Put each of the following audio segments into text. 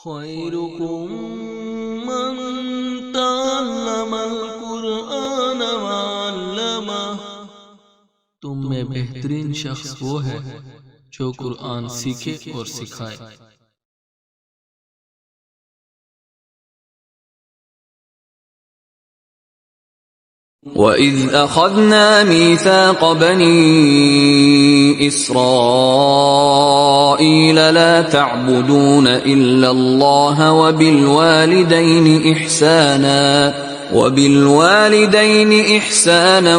خيركم من تعلم القرآن وعلمه۔ تم میں بہترین شخص وہ ہے جو قرآن سیکھے اور سکھائے۔ وَإِذْ أَخَذْنَا مِيثَاقَ بَنِي إِسْرَائِيلَ لَا تَعْبُدُونَ إِلَّا اللَّهَ وَبِالْوَالِدَيْنِ إِحْسَانًا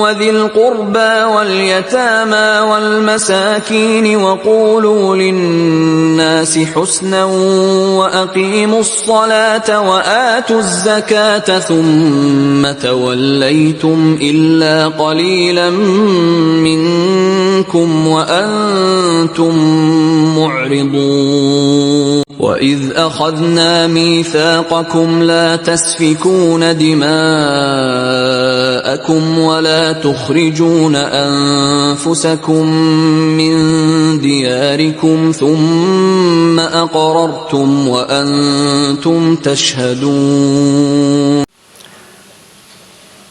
وَذِي الْقُرْبَى وَالْيَتَامَى وَالْمَسَاكِينِ وَقُولُوا لِلنَّاسِ حُسْنًا وَأَقِيمُوا الصَّلَاةَ وَآتُوا الزَّكَاةَ ثُمَّ تَوَلَّيْتُمْ إِلَّا قَلِيلًا مِّنكُمْ وَأَنتُم مُّعْرِضُونَ وَإِذْ أَخَذْنَا مِيثَاقَكُمْ لَا تَسْفِكُونَ دِمَاءَكُمْ وَلَا تُخْرِجُونَ أَنفُسَكُم مِّن دِيَارِكُمْ ثُمَّ أَقْرَرْتُمْ وَأَنتُمْ تَشْهَدُونَ۔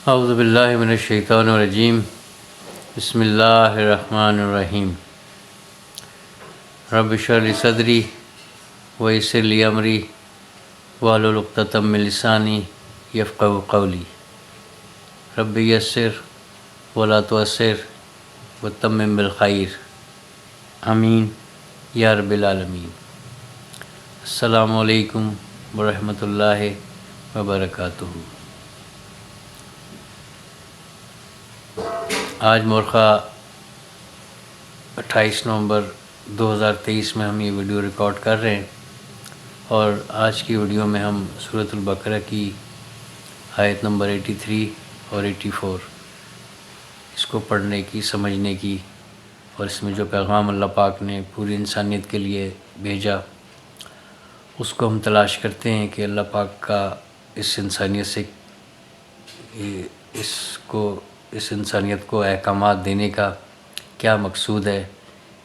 اعوذ باللہ من الشیطان الرجیم، بسم اللہ الرحمن الرحیم۔ رب اشرح لی صدری ویسر لی امری واحلل عقدۃ من لسانی یفقہوا قولی۔ رب یسر ولا تعسر وتمم بالخیر، آمین یا رب العالمین۔ السلام علیکم ورحمۃ اللہ وبرکاتہ۔ آج مورخہ 28 نومبر 2023 میں ہم یہ ویڈیو ریکارڈ کر رہے ہیں، اور آج کی ویڈیو میں ہم سورۃ البقرہ کی آیت نمبر 83 اور 84 اس کو پڑھنے کی، سمجھنے کی، اور اس میں جو پیغام اللہ پاک نے پوری انسانیت کے لیے بھیجا اس کو ہم تلاش کرتے ہیں کہ اللہ پاک کا اس انسانیت سے اس انسانیت کو احکامات دینے کا کیا مقصود ہے،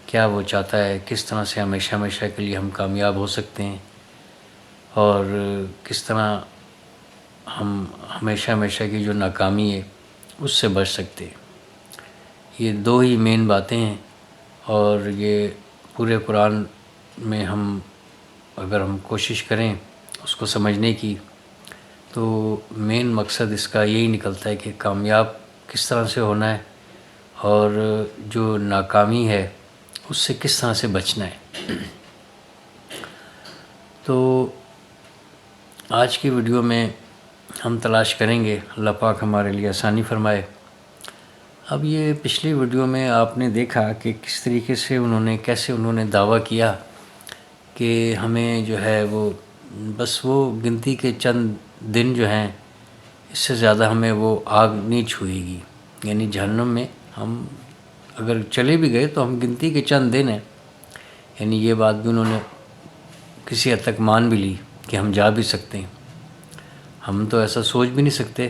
کیا وہ چاہتا ہے، کس طرح سے ہمیشہ ہمیشہ کے لیے ہم کامیاب ہو سکتے ہیں، اور کس طرح ہم ہمیشہ ہمیشہ کی جو ناکامی ہے اس سے بچ سکتے ہیں۔ یہ دو ہی مین باتیں ہیں، اور یہ پورے قرآن میں اگر ہم کوشش کریں اس کو سمجھنے کی تو مین مقصد اس کا یہی نکلتا ہے کہ کامیاب کس طرح سے ہونا ہے، اور جو ناکامی ہے اس سے کس طرح سے بچنا ہے۔ تو آج کی ویڈیو میں ہم تلاش کریں گے، اللہ پاک ہمارے لیے آسانی فرمائے۔ اب یہ پچھلی ویڈیو میں آپ نے دیکھا کہ کس طریقے سے کیسے انہوں نے دعویٰ کیا کہ ہمیں جو ہے بس وہ گنتی کے چند دن جو ہیں، اس سے زیادہ ہمیں وہ آگ نہیں چھوئے گی، یعنی جہنم میں ہم اگر چلے بھی گئے تو ہم گنتی کے چند دن ہیں۔ یعنی یہ بات بھی انہوں نے کسی حد تک مان بھی لی کہ ہم جا بھی سکتے ہیں، ہم تو ایسا سوچ بھی نہیں سکتے،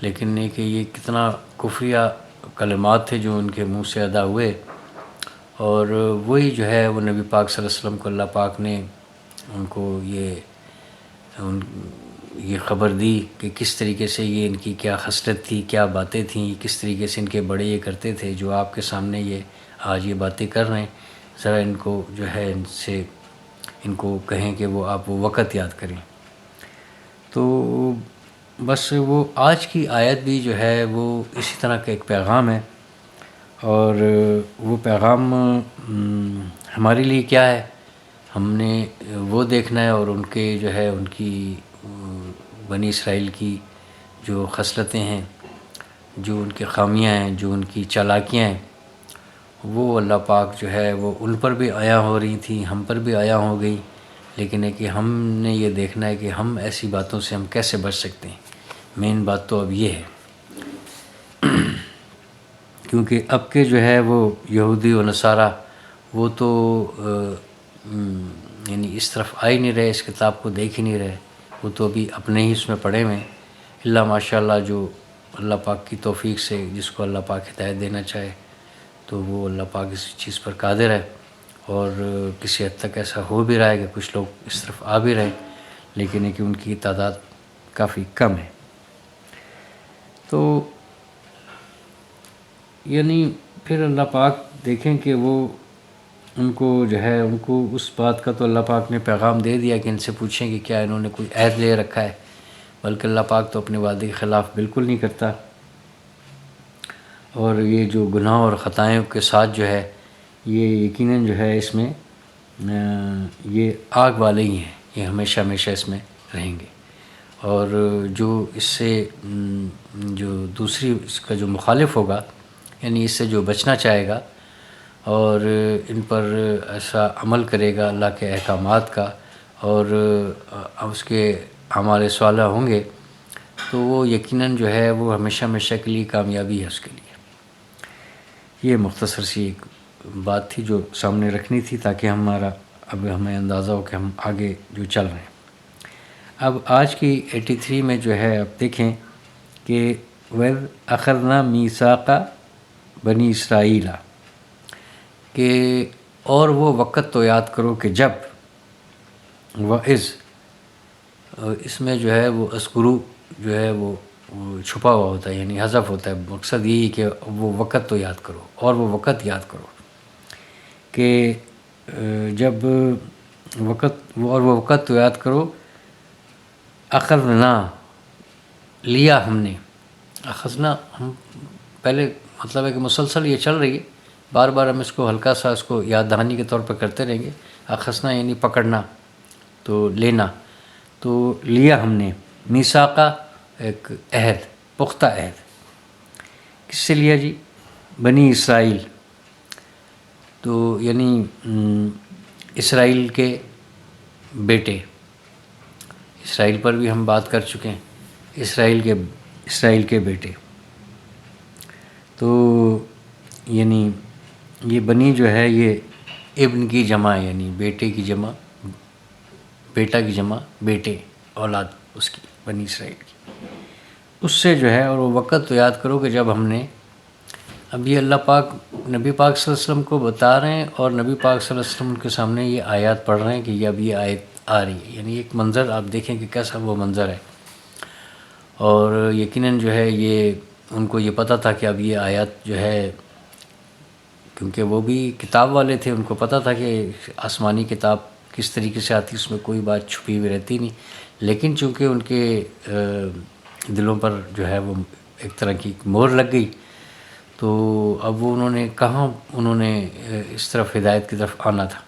لیکن کہ یہ کتنا کفریہ کلمات تھے جو ان کے منہ سے ادا ہوئے، اور وہی جو ہے وہ نبی پاک صلی اللہ علیہ وسلم کو اللہ پاک نے ان کو یہ خبر دی کہ کس طریقے سے یہ ان کی کیا خصلت تھی، کیا باتیں تھیں، کس طریقے سے ان کے بڑے یہ کرتے تھے جو آپ کے سامنے آج یہ باتیں کر رہے ہیں۔ ذرا ان کو جو ہے ان کو کہیں کہ آپ وہ وقت یاد کریں۔ تو بس وہ آج کی آیت بھی جو ہے وہ اسی طرح کا ایک پیغام ہے، اور وہ پیغام ہمارے لیے کیا ہے، ہم نے وہ دیکھنا ہے، اور ان کے جو ہے ان کی بنی اسرائیل کی جو خصلتیں ہیں، جو ان کی خامیاں ہیں، جو ان کی چالاکیاں ہیں، وہ اللہ پاک جو ہے وہ ان پر بھی عیاں ہو رہی تھیں، ہم پر بھی عیاں ہو گئی، لیکن ہے کہ ہم نے یہ دیکھنا ہے کہ ہم ایسی باتوں سے ہم کیسے بچ سکتے ہیں۔ مین بات تو اب یہ ہے، کیونکہ اب کے جو ہے وہ یہودی و نصارہ وہ تو یعنی اس طرف آ ہی نہیں رہے، اس کتاب کو دیکھ ہی نہیں رہے، وہ تو ابھی اپنے ہی اس میں پڑے ہوئے ہیں۔ اللہ ماشاءاللہ جو اللہ پاک کی توفیق سے جس کو اللہ پاک ہدایت دینا چاہے تو وہ اللہ پاک اس چیز پر قادر ہے، اور کسی حد تک ایسا ہو بھی رہا ہے کہ کچھ لوگ اس طرف آ بھی رہے، لیکن ہے کہ ان کی تعداد کافی کم ہے۔ تو یعنی پھر اللہ پاک دیکھیں کہ وہ ان کو جو ہے ان کو اس بات کا تو اللہ پاک نے پیغام دے دیا کہ ان سے پوچھیں کہ کیا انہوں نے کوئی عہد لے رکھا ہے، بلکہ اللہ پاک تو اپنے وعدے کے خلاف بالکل نہیں کرتا، اور یہ جو گناہ اور خطائیں کے ساتھ جو ہے یہ یقیناً جو ہے اس میں یہ آگ والے ہی ہیں، یہ ہمیشہ ہمیشہ اس میں رہیں گے۔ اور جو اس سے جو دوسری اس کا جو مخالف ہوگا، یعنی اس سے جو بچنا چاہے گا اور ان پر ایسا عمل کرے گا اللہ کے احکامات کا، اور اس کے اعمال صالحہ ہوں گے، تو وہ یقیناً جو ہے وہ ہمیشہ ہمیشہ کے لیے کامیابی ہے اس کے لیے۔ یہ مختصر سی ایک بات تھی جو سامنے رکھنی تھی، تاکہ اب ہمیں اندازہ ہو کہ ہم آگے جو چل رہے ہیں۔ اب آج کی 83 میں جو ہے اب دیکھیں کہ وَإِذْ أَخَذْنَا مِيثَاقَ بَنِي إِسْرَائِيلَ، کہ اور وہ وقت تو یاد کرو کہ جب، وَإِذْ اس میں جو ہے وہ اذکرو جو ہے وہ چھپا ہوا ہوتا ہے، یعنی حذف ہوتا ہے، مقصد یہی کہ وہ وقت تو یاد کرو، اور وہ وقت یاد کرو کہ جب اور وہ وقت تو یاد کرو، اخذنا لیا ہم نے، اخذنا ہم پہلے مطلب ہے کہ مسلسل یہ چل رہی ہے، بار بار ہم اس کو ہلکا سا اس کو یاد دہانی کے طور پر کرتے رہیں گے۔ اخذنا یعنی پکڑنا، تو لینا، تو لیا ہم نے، میثاقہ ایک عہد، پختہ عہد، کس سے لیا جی؟ بنی اسرائیل، تو یعنی اسرائیل کے بیٹے، اسرائیل پر بھی ہم بات کر چکے ہیں، اسرائیل کے بیٹے، تو یعنی یہ بنی جو ہے یہ ابن کی جمع ہے، یعنی بیٹے کی جمع، بیٹا کی جمع بیٹے، اولاد اس کی، بنی اسرائیل کی، اس سے جو ہے۔ اور وہ وقت تو یاد کرو کہ جب ہم نے، اب یہ اللہ پاک نبی پاک صلی اللہ علیہ وسلم کو بتا رہے ہیں، اور نبی پاک صلی اللہ علیہ وسلم کے سامنے یہ آیات پڑھ رہے ہیں کہ یہ اب یہ آیت آ رہی ہے، یعنی ایک منظر آپ دیکھیں کہ کیسا وہ منظر ہے، اور یقیناً جو ہے یہ ان کو یہ پتہ تھا کہ اب یہ آیات جو ہے، کیونکہ وہ بھی کتاب والے تھے، ان کو پتہ تھا کہ آسمانی کتاب کس طریقے سے آتی، اس میں کوئی بات چھپی ہوئی رہتی نہیں، لیکن چونکہ ان کے دلوں پر جو ہے وہ ایک طرح کی مہر لگ گئی، تو اب وہ انہوں نے اس طرف ہدایت کی طرف آنا تھا،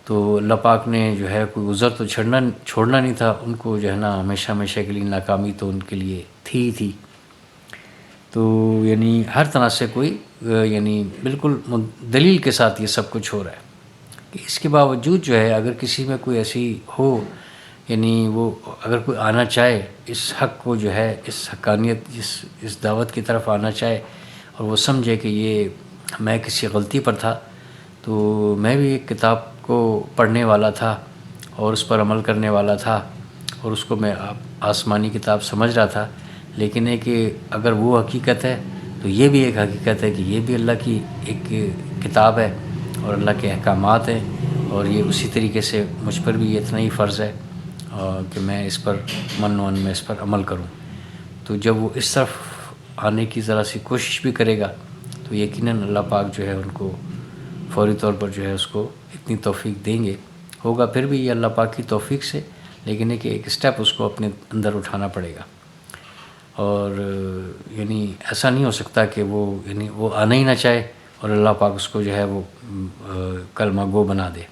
تو اللہ پاک نے جو ہے کوئی عذر تو چھوڑنا نہیں تھا ان کو، جو ہے نا ہمیشہ ہمیشہ کے لیے ناکامی تو ان کے لیے تھی، تو یعنی ہر طرح سے کوئی یعنی بالکل دلیل کے ساتھ یہ سب کچھ ہو رہا ہے کہ اس کے باوجود جو ہے اگر کسی میں کوئی ایسی ہو، یعنی وہ اگر کوئی آنا چاہے اس حق کو جو ہے، اس حقانیت، اس دعوت کی طرف آنا چاہے، اور وہ سمجھے کہ یہ میں کسی غلطی پر تھا، تو میں بھی ایک کتاب کو پڑھنے والا تھا اور اس پر عمل کرنے والا تھا، اور اس کو میں آسمانی کتاب سمجھ رہا تھا، لیکن ہے کہ اگر وہ حقیقت ہے تو یہ بھی ایک حقیقت ہے کہ یہ بھی اللہ کی ایک کتاب ہے اور اللہ کے احکامات ہیں، اور یہ اسی طریقے سے مجھ پر بھی اتنا ہی فرض ہے کہ میں اس پر میں اس پر عمل کروں۔ تو جب وہ اس طرف آنے کی ذرا سی کوشش بھی کرے گا تو یقیناً اللہ پاک جو ہے ان کو فوری طور پر جو ہے اس کو اتنی توفیق دیں گے، ہوگا پھر بھی یہ اللہ پاک کی توفیق سے، لیکن ہے کہ ایک سٹیپ اس کو اپنے اندر اٹھانا پڑے گا، اور یعنی ایسا نہیں ہو سکتا کہ وہ آنا ہی نہ چاہے اور اللہ پاک اس کو جو ہے وہ کلمہ گو بنا دے،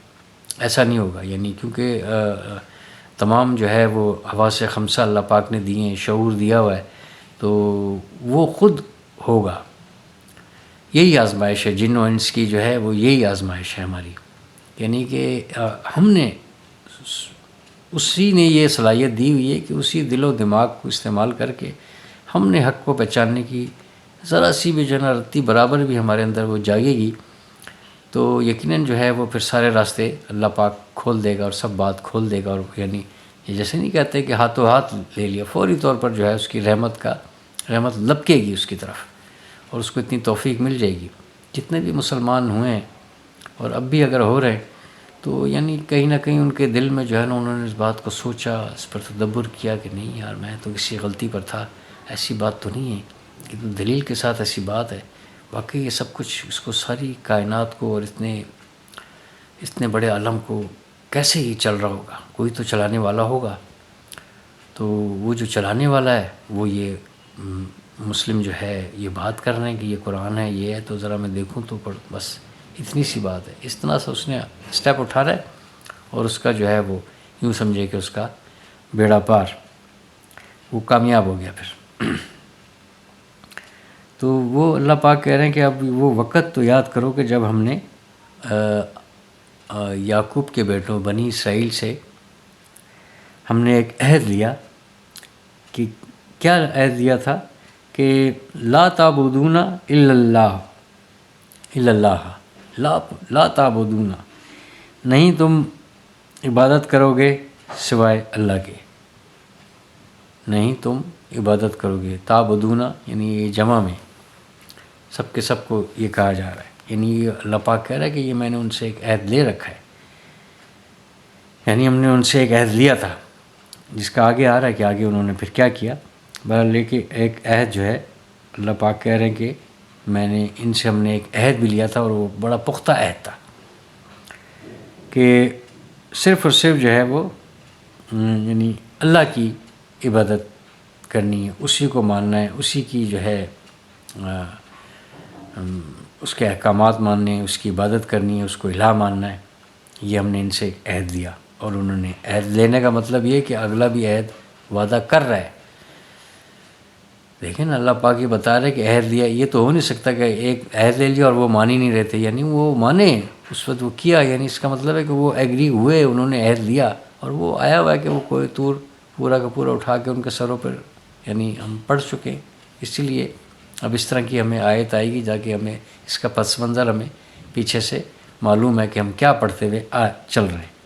ایسا نہیں ہوگا، یعنی کیونکہ تمام جو ہے وہ حواس خمسہ اللہ پاک نے دیے ہیں، شعور دیا ہوا ہے، تو وہ خود ہوگا۔ یہی آزمائش ہے جن و انس کی، جو ہے وہ یہی آزمائش ہے ہماری، یعنی کہ ہم نے اسی نے یہ صلاحیت دی ہوئی ہے کہ اسی دل و دماغ کو استعمال کر کے ہم نے حق کو پہچاننے کی ذرا سی بھی جو ہے رتی برابر بھی ہمارے اندر وہ جاگے گی، تو یقیناً جو ہے وہ پھر سارے راستے اللہ پاک کھول دے گا اور سب بات کھول دے گا، اور یعنی یہ جیسے نہیں کہتے کہ ہاتھوں ہاتھ لے لیا، فوری طور پر جو ہے اس کی رحمت لپکے گی اس کی طرف، اور اس کو اتنی توفیق مل جائے گی۔ جتنے بھی مسلمان ہوئے ہیں اور اب بھی اگر ہو رہے ہیں تو یعنی کہیں نہ کہیں ان کے دل میں جو ہے نا انہوں نے اس بات کو سوچا، اس پر تدبر کیا کہ نہیں یار میں تو کسی غلطی پر تھا، ایسی بات تو نہیں ہے، کہ تو دلیل کے ساتھ ایسی بات ہے، واقعی یہ سب کچھ اس کو ساری کائنات کو اور اتنے بڑے عالم کو کیسے ہی چل رہا ہوگا، کوئی تو چلانے والا ہوگا، تو وہ جو چلانے والا ہے وہ یہ مسلم جو ہے یہ بات کر رہے ہیں کہ یہ قرآن ہے، یہ ہے، تو ذرا میں دیکھوں تو بس اتنی سی بات ہے، اس طرح سے اس نے اسٹیپ اٹھا رہا ہے اور اس کا جو ہے وہ یوں سمجھے کہ اس کا بیڑا پار، وہ کامیاب ہو گیا پھر۔ تو وہ اللہ پاک کہہ رہے ہیں کہ اب وہ وقت تو یاد کرو کہ جب ہم نے یعقوب کے بیٹوں بنی اسرائیل سے ہم نے ایک عہد لیا، کہ کیا عہد لیا تھا کہ لا تعبدون الا اللہ، لا تعبدون، نہیں تم عبادت کرو گے سوائے اللہ کے، نہیں تم عبادت کرو گے، تعبدون یعنی یہ جمع میں سب کے سب کو یہ کہا جا رہا ہے، یعنی یہ اللہ پاک کہہ رہا ہے کہ یہ میں نے ان سے ایک عہد لے رکھا ہے، یعنی ہم نے ان سے ایک عہد لیا تھا، جس کا آگے آ رہا ہے کہ آگے انہوں نے پھر کیا کیا۔ بہرحال لے کے ایک عہد جو ہے اللہ پاک کہہ رہے ہیں کہ میں نے ان سے ہم نے ایک عہد بھی لیا تھا، اور وہ بڑا پختہ عہد تھا کہ صرف اور صرف جو ہے وہ یعنی اللہ کی عبادت کرنی ہے، اسی کو ماننا ہے، اسی کی جو ہے اس کے احکامات ماننے ہیں، اس کی عبادت کرنی ہے، اس کو الہ ماننا ہے، یہ ہم نے ان سے ایک عہد لیا۔ اور انہوں نے عہد لینے کا مطلب یہ کہ اگلا بھی عہد وعدہ کر رہا ہے۔ دیکھیں نا اللہ پاک یہ بتا رہے کہ عہد لیا، یہ تو ہو نہیں سکتا کہ ایک عہد لے لیا اور وہ مان ہی نہیں رہتے، یعنی وہ مانے اس وقت وہ کیا، یعنی اس کا مطلب ہے کہ وہ ایگری ہوئے، انہوں نے عہد لیا، اور وہ آیا ہوا ہے کہ وہ کوئی طور پورا کا پورا اٹھا کے ان کے سروں پر یعنی ہم پڑھ چکے، اسی لیے اب اس طرح کی ہمیں آیت آئے گی جا کے ہمیں اس کا پس منظر ہمیں پیچھے سے معلوم ہے کہ ہم کیا پڑھتے ہوئے چل رہے ہیں۔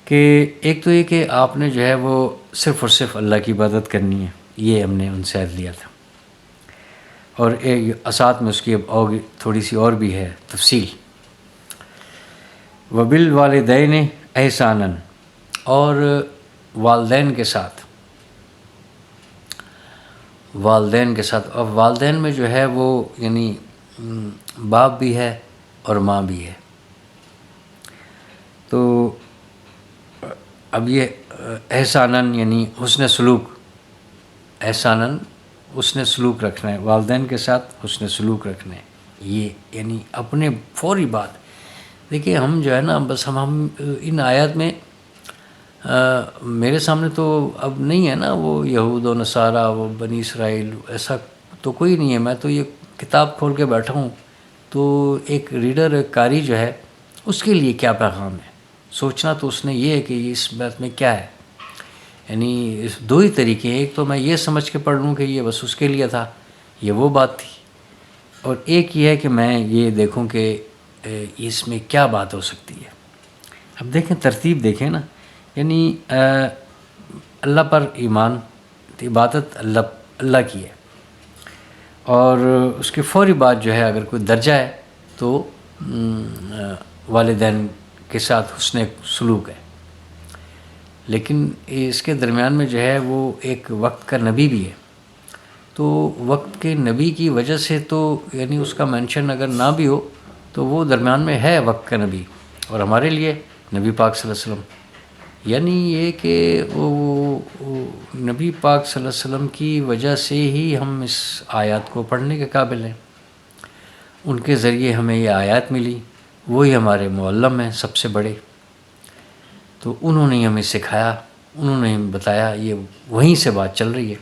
کہ ایک تو یہ کہ آپ نے جو ہے وہ صرف اور صرف اللہ کی عبادت کرنی ہے، یہ ہم نے ان سے عہد لیا تھا، اور ساتھ میں اس کی اب تھوڑی سی اور بھی ہے تفصیل، وبالوالدین احسانا، اور والدین کے ساتھ اب والدین میں جو ہے وہ یعنی باپ بھی ہے اور ماں بھی ہے، تو اب یہ احساناً یعنی حسن سلوک، احساناً حسن سلوک رکھنا ہے، والدین کے ساتھ حسن سلوک رکھنا ہے، یہ یعنی اپنے فوری بات۔ دیکھیے ہم جو ہے نا بس ہم ان آیات میں میرے سامنے تو اب نہیں ہے نا وہ یہود و نصارہ، وہ بنی اسرائیل، ایسا تو کوئی نہیں ہے، میں تو یہ کتاب کھول کے بیٹھا ہوں، تو ایک ریڈر، ایک قاری جو ہے اس کے لیے کیا پیغام ہے، سوچنا تو اس نے یہ ہے کہ اس بات میں کیا ہے، یعنی دو ہی طریقے ہیں، ایک تو میں یہ سمجھ کے پڑھ لوں کہ یہ بس اس کے لیے تھا، یہ وہ بات تھی، اور ایک یہ ہے کہ میں یہ دیکھوں کہ اس میں کیا بات ہو سکتی ہے۔ اب دیکھیں ترتیب دیکھیں نا، یعنی اللہ پر ایمان، عبادت اللہ کی ہے، اور اس کے فوری بعد جو ہے اگر کوئی درجہ ہے تو والدین کے ساتھ حسن سلوک ہے، لیکن اس کے درمیان میں جو ہے وہ ایک وقت کا نبی بھی ہے، تو وقت کے نبی کی وجہ سے تو یعنی اس کا مینشن اگر نہ بھی ہو تو وہ درمیان میں ہے وقت کا نبی، اور ہمارے لیے نبی پاک صلی اللہ علیہ وسلم، یعنی یہ کہ وہ نبی پاک صلی اللہ علیہ وسلم کی وجہ سے ہی ہم اس آیات کو پڑھنے کے قابل ہیں، ان کے ذریعے ہمیں یہ آیات ملی، وہی ہمارے معلم ہیں سب سے بڑے، تو انہوں نے ہمیں سکھایا، انہوں نے ہمیں بتایا، یہ وہیں سے بات چل رہی ہے،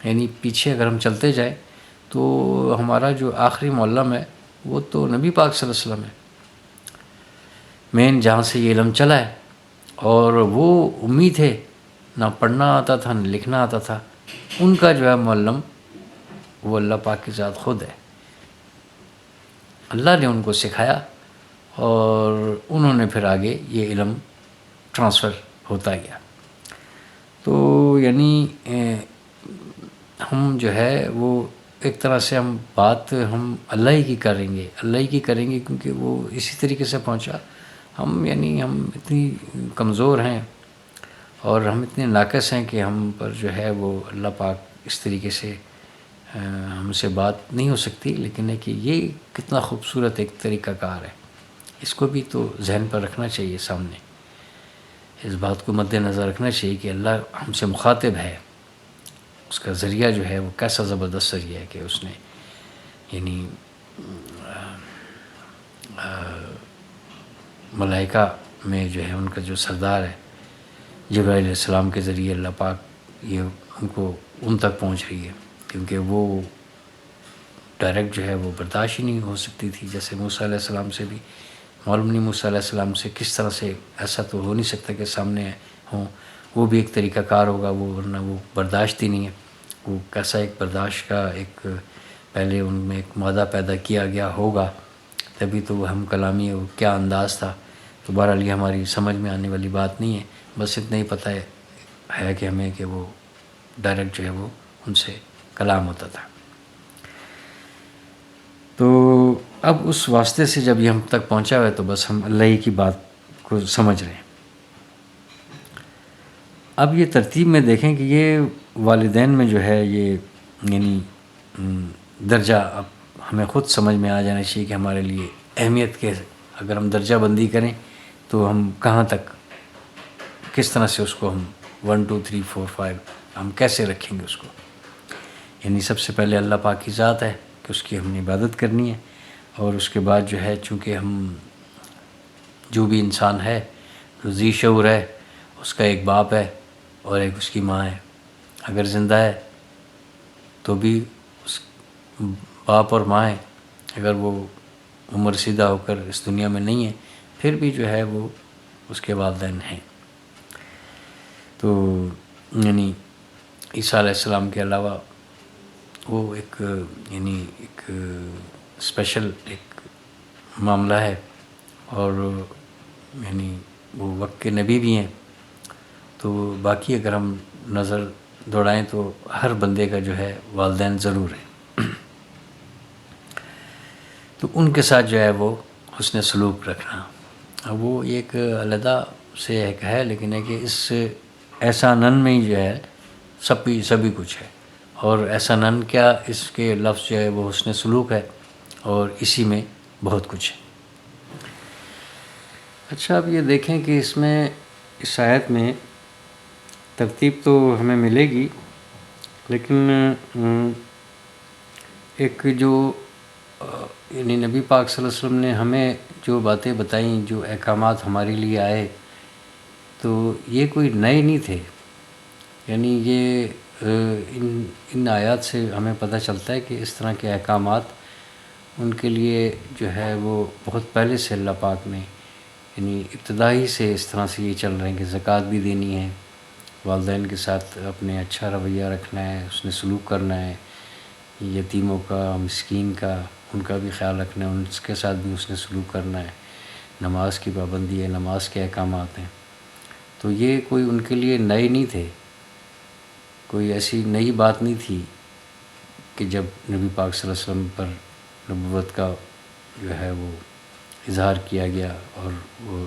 یعنی پیچھے اگر ہم چلتے جائیں تو ہمارا جو آخری معلم ہے وہ تو نبی پاک صلی اللہ علیہ وسلم ہے، مین جہاں سے یہ علم چلا ہے، اور وہ امی تھے، نہ پڑھنا آتا تھا نہ لکھنا آتا تھا، ان کا جو ہے معلم وہ اللہ پاک کی ذات خود ہے، اللہ نے ان کو سکھایا، اور انہوں نے پھر آگے یہ علم ٹرانسفر ہوتا گیا، تو یعنی ہم جو ہے وہ ایک طرح سے بات ہم اللہ ہی کی کریں گے، اللہ ہی کی کریں گے، کیونکہ وہ اسی طریقے سے پہنچا. ہم اتنی کمزور ہیں اور ہم اتنے ناقص ہیں کہ ہم پر جو ہے وہ اللہ پاک اس طریقے سے ہم سے بات نہیں ہو سکتی. لیکن ہے کہ یہ کتنا خوبصورت ایک طریقہ کار ہے، اس کو بھی تو ذہن پر رکھنا چاہیے، سامنے اس بات کو مد نظر رکھنا چاہیے کہ اللہ ہم سے مخاطب ہے. اس کا ذریعہ جو ہے وہ کیسا زبردست ذریعہ ہے کہ اس نے ملائکہ میں جو ہے ان کا جو سردار ہے جبرائیل علیہ السلام کے ذریعے اللہ پاک یہ ان تک پہنچ رہی ہے، کیونکہ وہ ڈائریکٹ جو ہے وہ برداشت ہی نہیں ہو سکتی تھی. جیسے موسیٰ علیہ السلام سے بھی معلوم نہیں موسیٰ علیہ السلام سے کس طرح سے، ایسا تو ہو نہیں سکتا کہ سامنے ہوں، وہ بھی ایک طریقہ کار ہوگا، ورنہ وہ برداشت ہی نہیں ہے. وہ کیسا ایک برداشت کا ایک پہلے ان میں ایک مادہ پیدا کیا گیا ہوگا، تبھی تو وہ ہم کلامی وہ کیا انداز تھا. تو بہرحال یہ ہماری سمجھ میں آنے والی بات نہیں ہے، بس اتنا ہی پتہ ہے کہ ہمیں کہ وہ ڈائریکٹ جو ہے وہ ان سے کلام ہوتا تھا. تو اب اس واسطے سے جب یہ ہم تک پہنچا ہوا ہے تو بس ہم اللہ ہی کی بات کو سمجھ رہے ہیں. اب یہ ترتیب میں دیکھیں کہ یہ والدین میں جو ہے یہ درجہ اب ہمیں خود سمجھ میں آ جانا چاہیے کہ ہمارے لیے اہمیت کے، اگر ہم درجہ بندی کریں تو ہم کہاں تک، کس طرح سے اس کو ہم 1 2 3 4 5 ہم کیسے رکھیں گے اس کو. سب سے پہلے اللہ پاک کی ذات ہے کہ اس کی ہم نے عبادت کرنی ہے، اور اس کے بعد جو ہے چونکہ ہم جو بھی انسان ہے جو ذی شعور ہے، اس کا ایک باپ ہے اور ایک اس کی ماں ہے. اگر زندہ ہے تو بھی اس باپ اور ماں ہے، اگر وہ عمر رسیدہ ہو کر اس دنیا میں نہیں ہے پھر بھی جو ہے وہ اس کے والدین ہیں. تو عیسیٰ علیہ السلام کے علاوہ وہ ایک اسپیشل ایک معاملہ ہے، اور وہ وقت کے نبی بھی ہیں. تو باقی اگر ہم نظر دوڑائیں تو ہر بندے کا جو ہے والدین ضرور ہے، تو ان کے ساتھ جو ہے وہ حسن سلوک رکھنا. اب وہ ایک علیحدہ سے ایک ہے، لیکن ہے کہ اس احسانن میں ہی جو ہے سبھی کچھ ہے. اور احسانن کیا، اس کے لفظ جو ہے وہ حسن سلوک ہے، اور اسی میں بہت کچھ ہے. اچھا، اب یہ دیکھیں کہ اس میں اس آیت میں ترتیب تو ہمیں ملے گی، لیکن ایک جو نبی پاک صلی اللہ علیہ وسلم نے ہمیں جو باتیں بتائیں، جو احکامات ہمارے لیے آئے، تو یہ کوئی نئے نہیں تھے. یہ ان آیات سے ہمیں پتہ چلتا ہے کہ اس طرح کے احکامات ان کے لیے جو ہے وہ بہت پہلے سے اللہ پاک نے ابتدائی سے اس طرح سے یہ چل رہے ہیں کہ زکوٰۃ بھی دینی ہے، والدین کے ساتھ اپنے اچھا رویہ رکھنا ہے، اس نے سلوک کرنا ہے، یتیموں کا، مسکین کا، ان کا بھی خیال رکھنا ہے، ان کے ساتھ بھی اس نے سلوک کرنا ہے، نماز کی پابندی ہے، نماز کے احکامات ہیں. تو یہ کوئی ان کے لیے نئے نہیں تھے، کوئی ایسی نئی بات نہیں تھی کہ جب نبی پاک صلی اللہ علیہ وسلم پر نبوت کا جو ہے وہ اظہار کیا گیا، اور وہ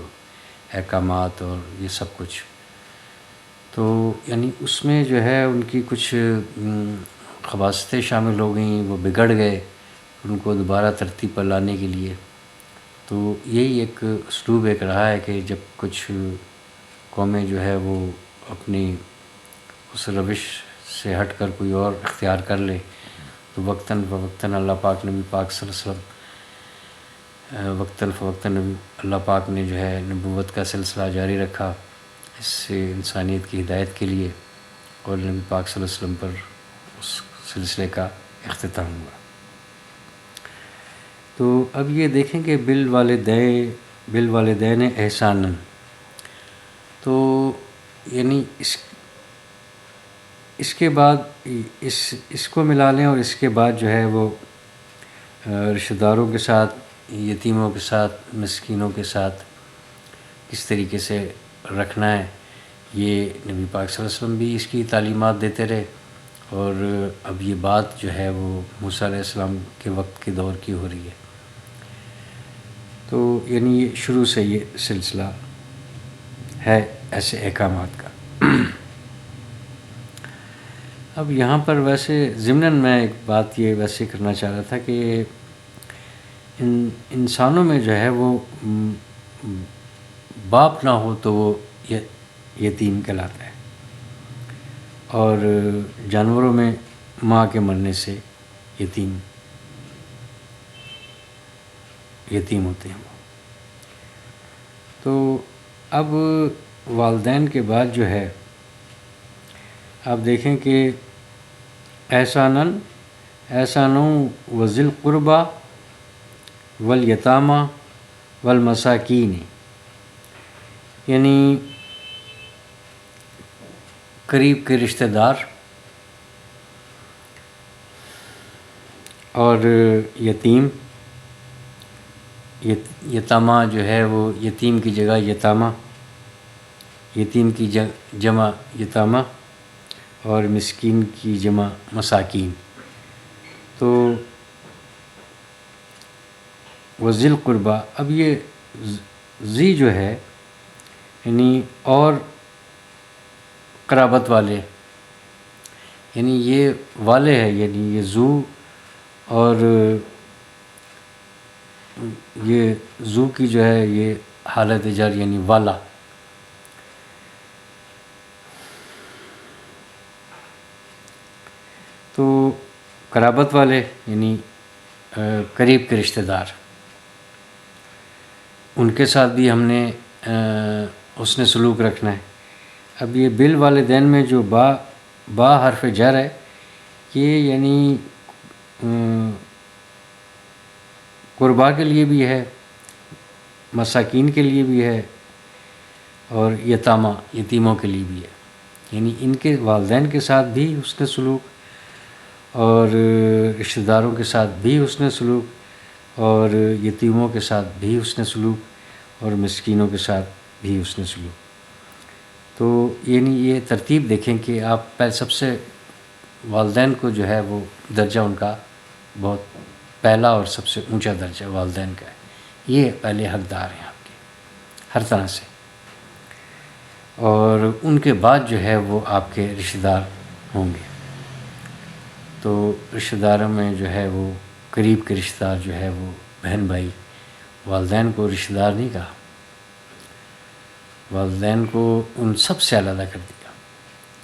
احکامات اور یہ سب کچھ. تو اس میں جو ہے ان کی کچھ خباثتیں شامل ہو گئیں، وہ بگڑ گئے، ان کو دوبارہ ترتیب پر لانے کے لیے. تو یہی ایک اسلوب ایک رہا ہے کہ جب کچھ قومیں جو ہے وہ اپنی اس روش سے ہٹ کر کوئی اور اختیار کر لے تو وقتاً فوقتاً اللہ پاک نبی پاک صلی اللہ علیہ وسلم وقتاً فوقتاً اللہ پاک نے جو ہے نبوت کا سلسلہ جاری رکھا اس سے انسانیت کی ہدایت کے لیے، اور نبی پاک صلی اللہ علیہ وسلم پر اس سلسلے کا اختتام ہوا. تو اب یہ دیکھیں کہ بالوالدین احساناً، تو اس کے بعد اس کو ملا لیں، اور اس کے بعد جو ہے وہ رشتہ داروں کے ساتھ، یتیموں کے ساتھ، مسکینوں کے ساتھ کس طریقے سے رکھنا ہے، یہ نبی پاک صلی اللہ علیہ وسلم بھی اس کی تعلیمات دیتے رہے، اور اب یہ بات جو ہے وہ موسیٰ علیہ السلام کے وقت کے دور کی ہو رہی ہے. تو یعنی یہ شروع سے یہ سلسلہ ہے ایسے احکامات کا. اب یہاں پر ویسے ضمناً میں ایک بات یہ ویسے کرنا چاہ رہا تھا کہ انسانوں میں جو ہے وہ باپ نہ ہو تو وہ یتیم کہلاتا ہے، اور جانوروں میں ماں کے مرنے سے یتیم ہوتے ہیں. تو اب والدین کے بعد جو ہے آپ دیکھیں کہ احسانوں وذی القربیٰ والیتامى والمساکین، یعنی قریب کے رشتہ دار اور یتیم. یتامہ جو ہے وہ یتیم کی جگہ یتامہ، یتیم کی جمع یتامہ، اور مسکین کی جمع مساکین. تو وذی القربیٰ، اب یہ ذی جو ہے یعنی اور قرابت والے، یعنی یہ والے ہے، یعنی یہ ذو اور یہ ذو کی جو ہے یہ حالت جر یعنی والا. تو قرابت والے یعنی قریب کے رشتہ دار، ان کے ساتھ بھی ہم نے حسن سلوک رکھنا ہے. اب یہ بالوالدین میں جو با حرف جر ہے، یہ یعنی قربا کے لیے بھی ہے، مساکین کے لیے بھی ہے، اور یتامہ یتیموں کے لیے بھی ہے. یعنی ان کے والدین کے ساتھ بھی حسن سلوک، اور رشتہ داروں کے ساتھ بھی حسن سلوک، اور یتیموں کے ساتھ بھی حسن سلوک، اور مسکینوں کے ساتھ بھی حسن سلوک. تو یعنی یہ ترتیب دیکھیں کہ آپ سب سے والدین کو جو ہے وہ درجہ ان کا بہت پہلا اور سب سے اونچا درجہ والدین کا ہے. یہ پہلے حقدار ہیں آپ کے ہر طرح سے، اور ان کے بعد جو ہے وہ آپ کے رشتہ دار ہوں گے. تو رشتہ داروں میں جو ہے وہ قریب کے رشتہ دار جو ہے وہ بہن بھائی. والدین کو رشتہ دار نہیں کہا، والدین کو ان سب سے علیحدہ کر دیا.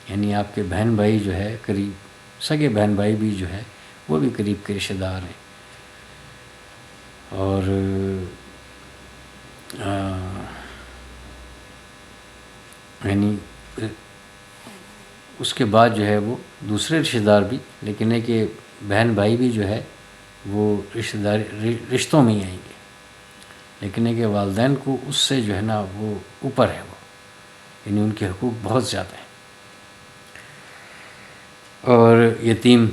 یعنی آپ کے بہن بھائی جو ہے قریب سگے بہن بھائی بھی جو ہے وہ بھی قریب کے رشتہ دار ہیں. اور یعنی اس کے بعد جو ہے وہ دوسرے رشتہ دار بھی، لیکن ہے کہ بہن بھائی بھی جو ہے وہ رشتوں میں ہی آئیں گے، لیکن ہے کہ والدین کو اس سے جو ہے نا وہ اوپر ہے، وہ یعنی ان کے حقوق بہت زیادہ ہیں. اور یتیم،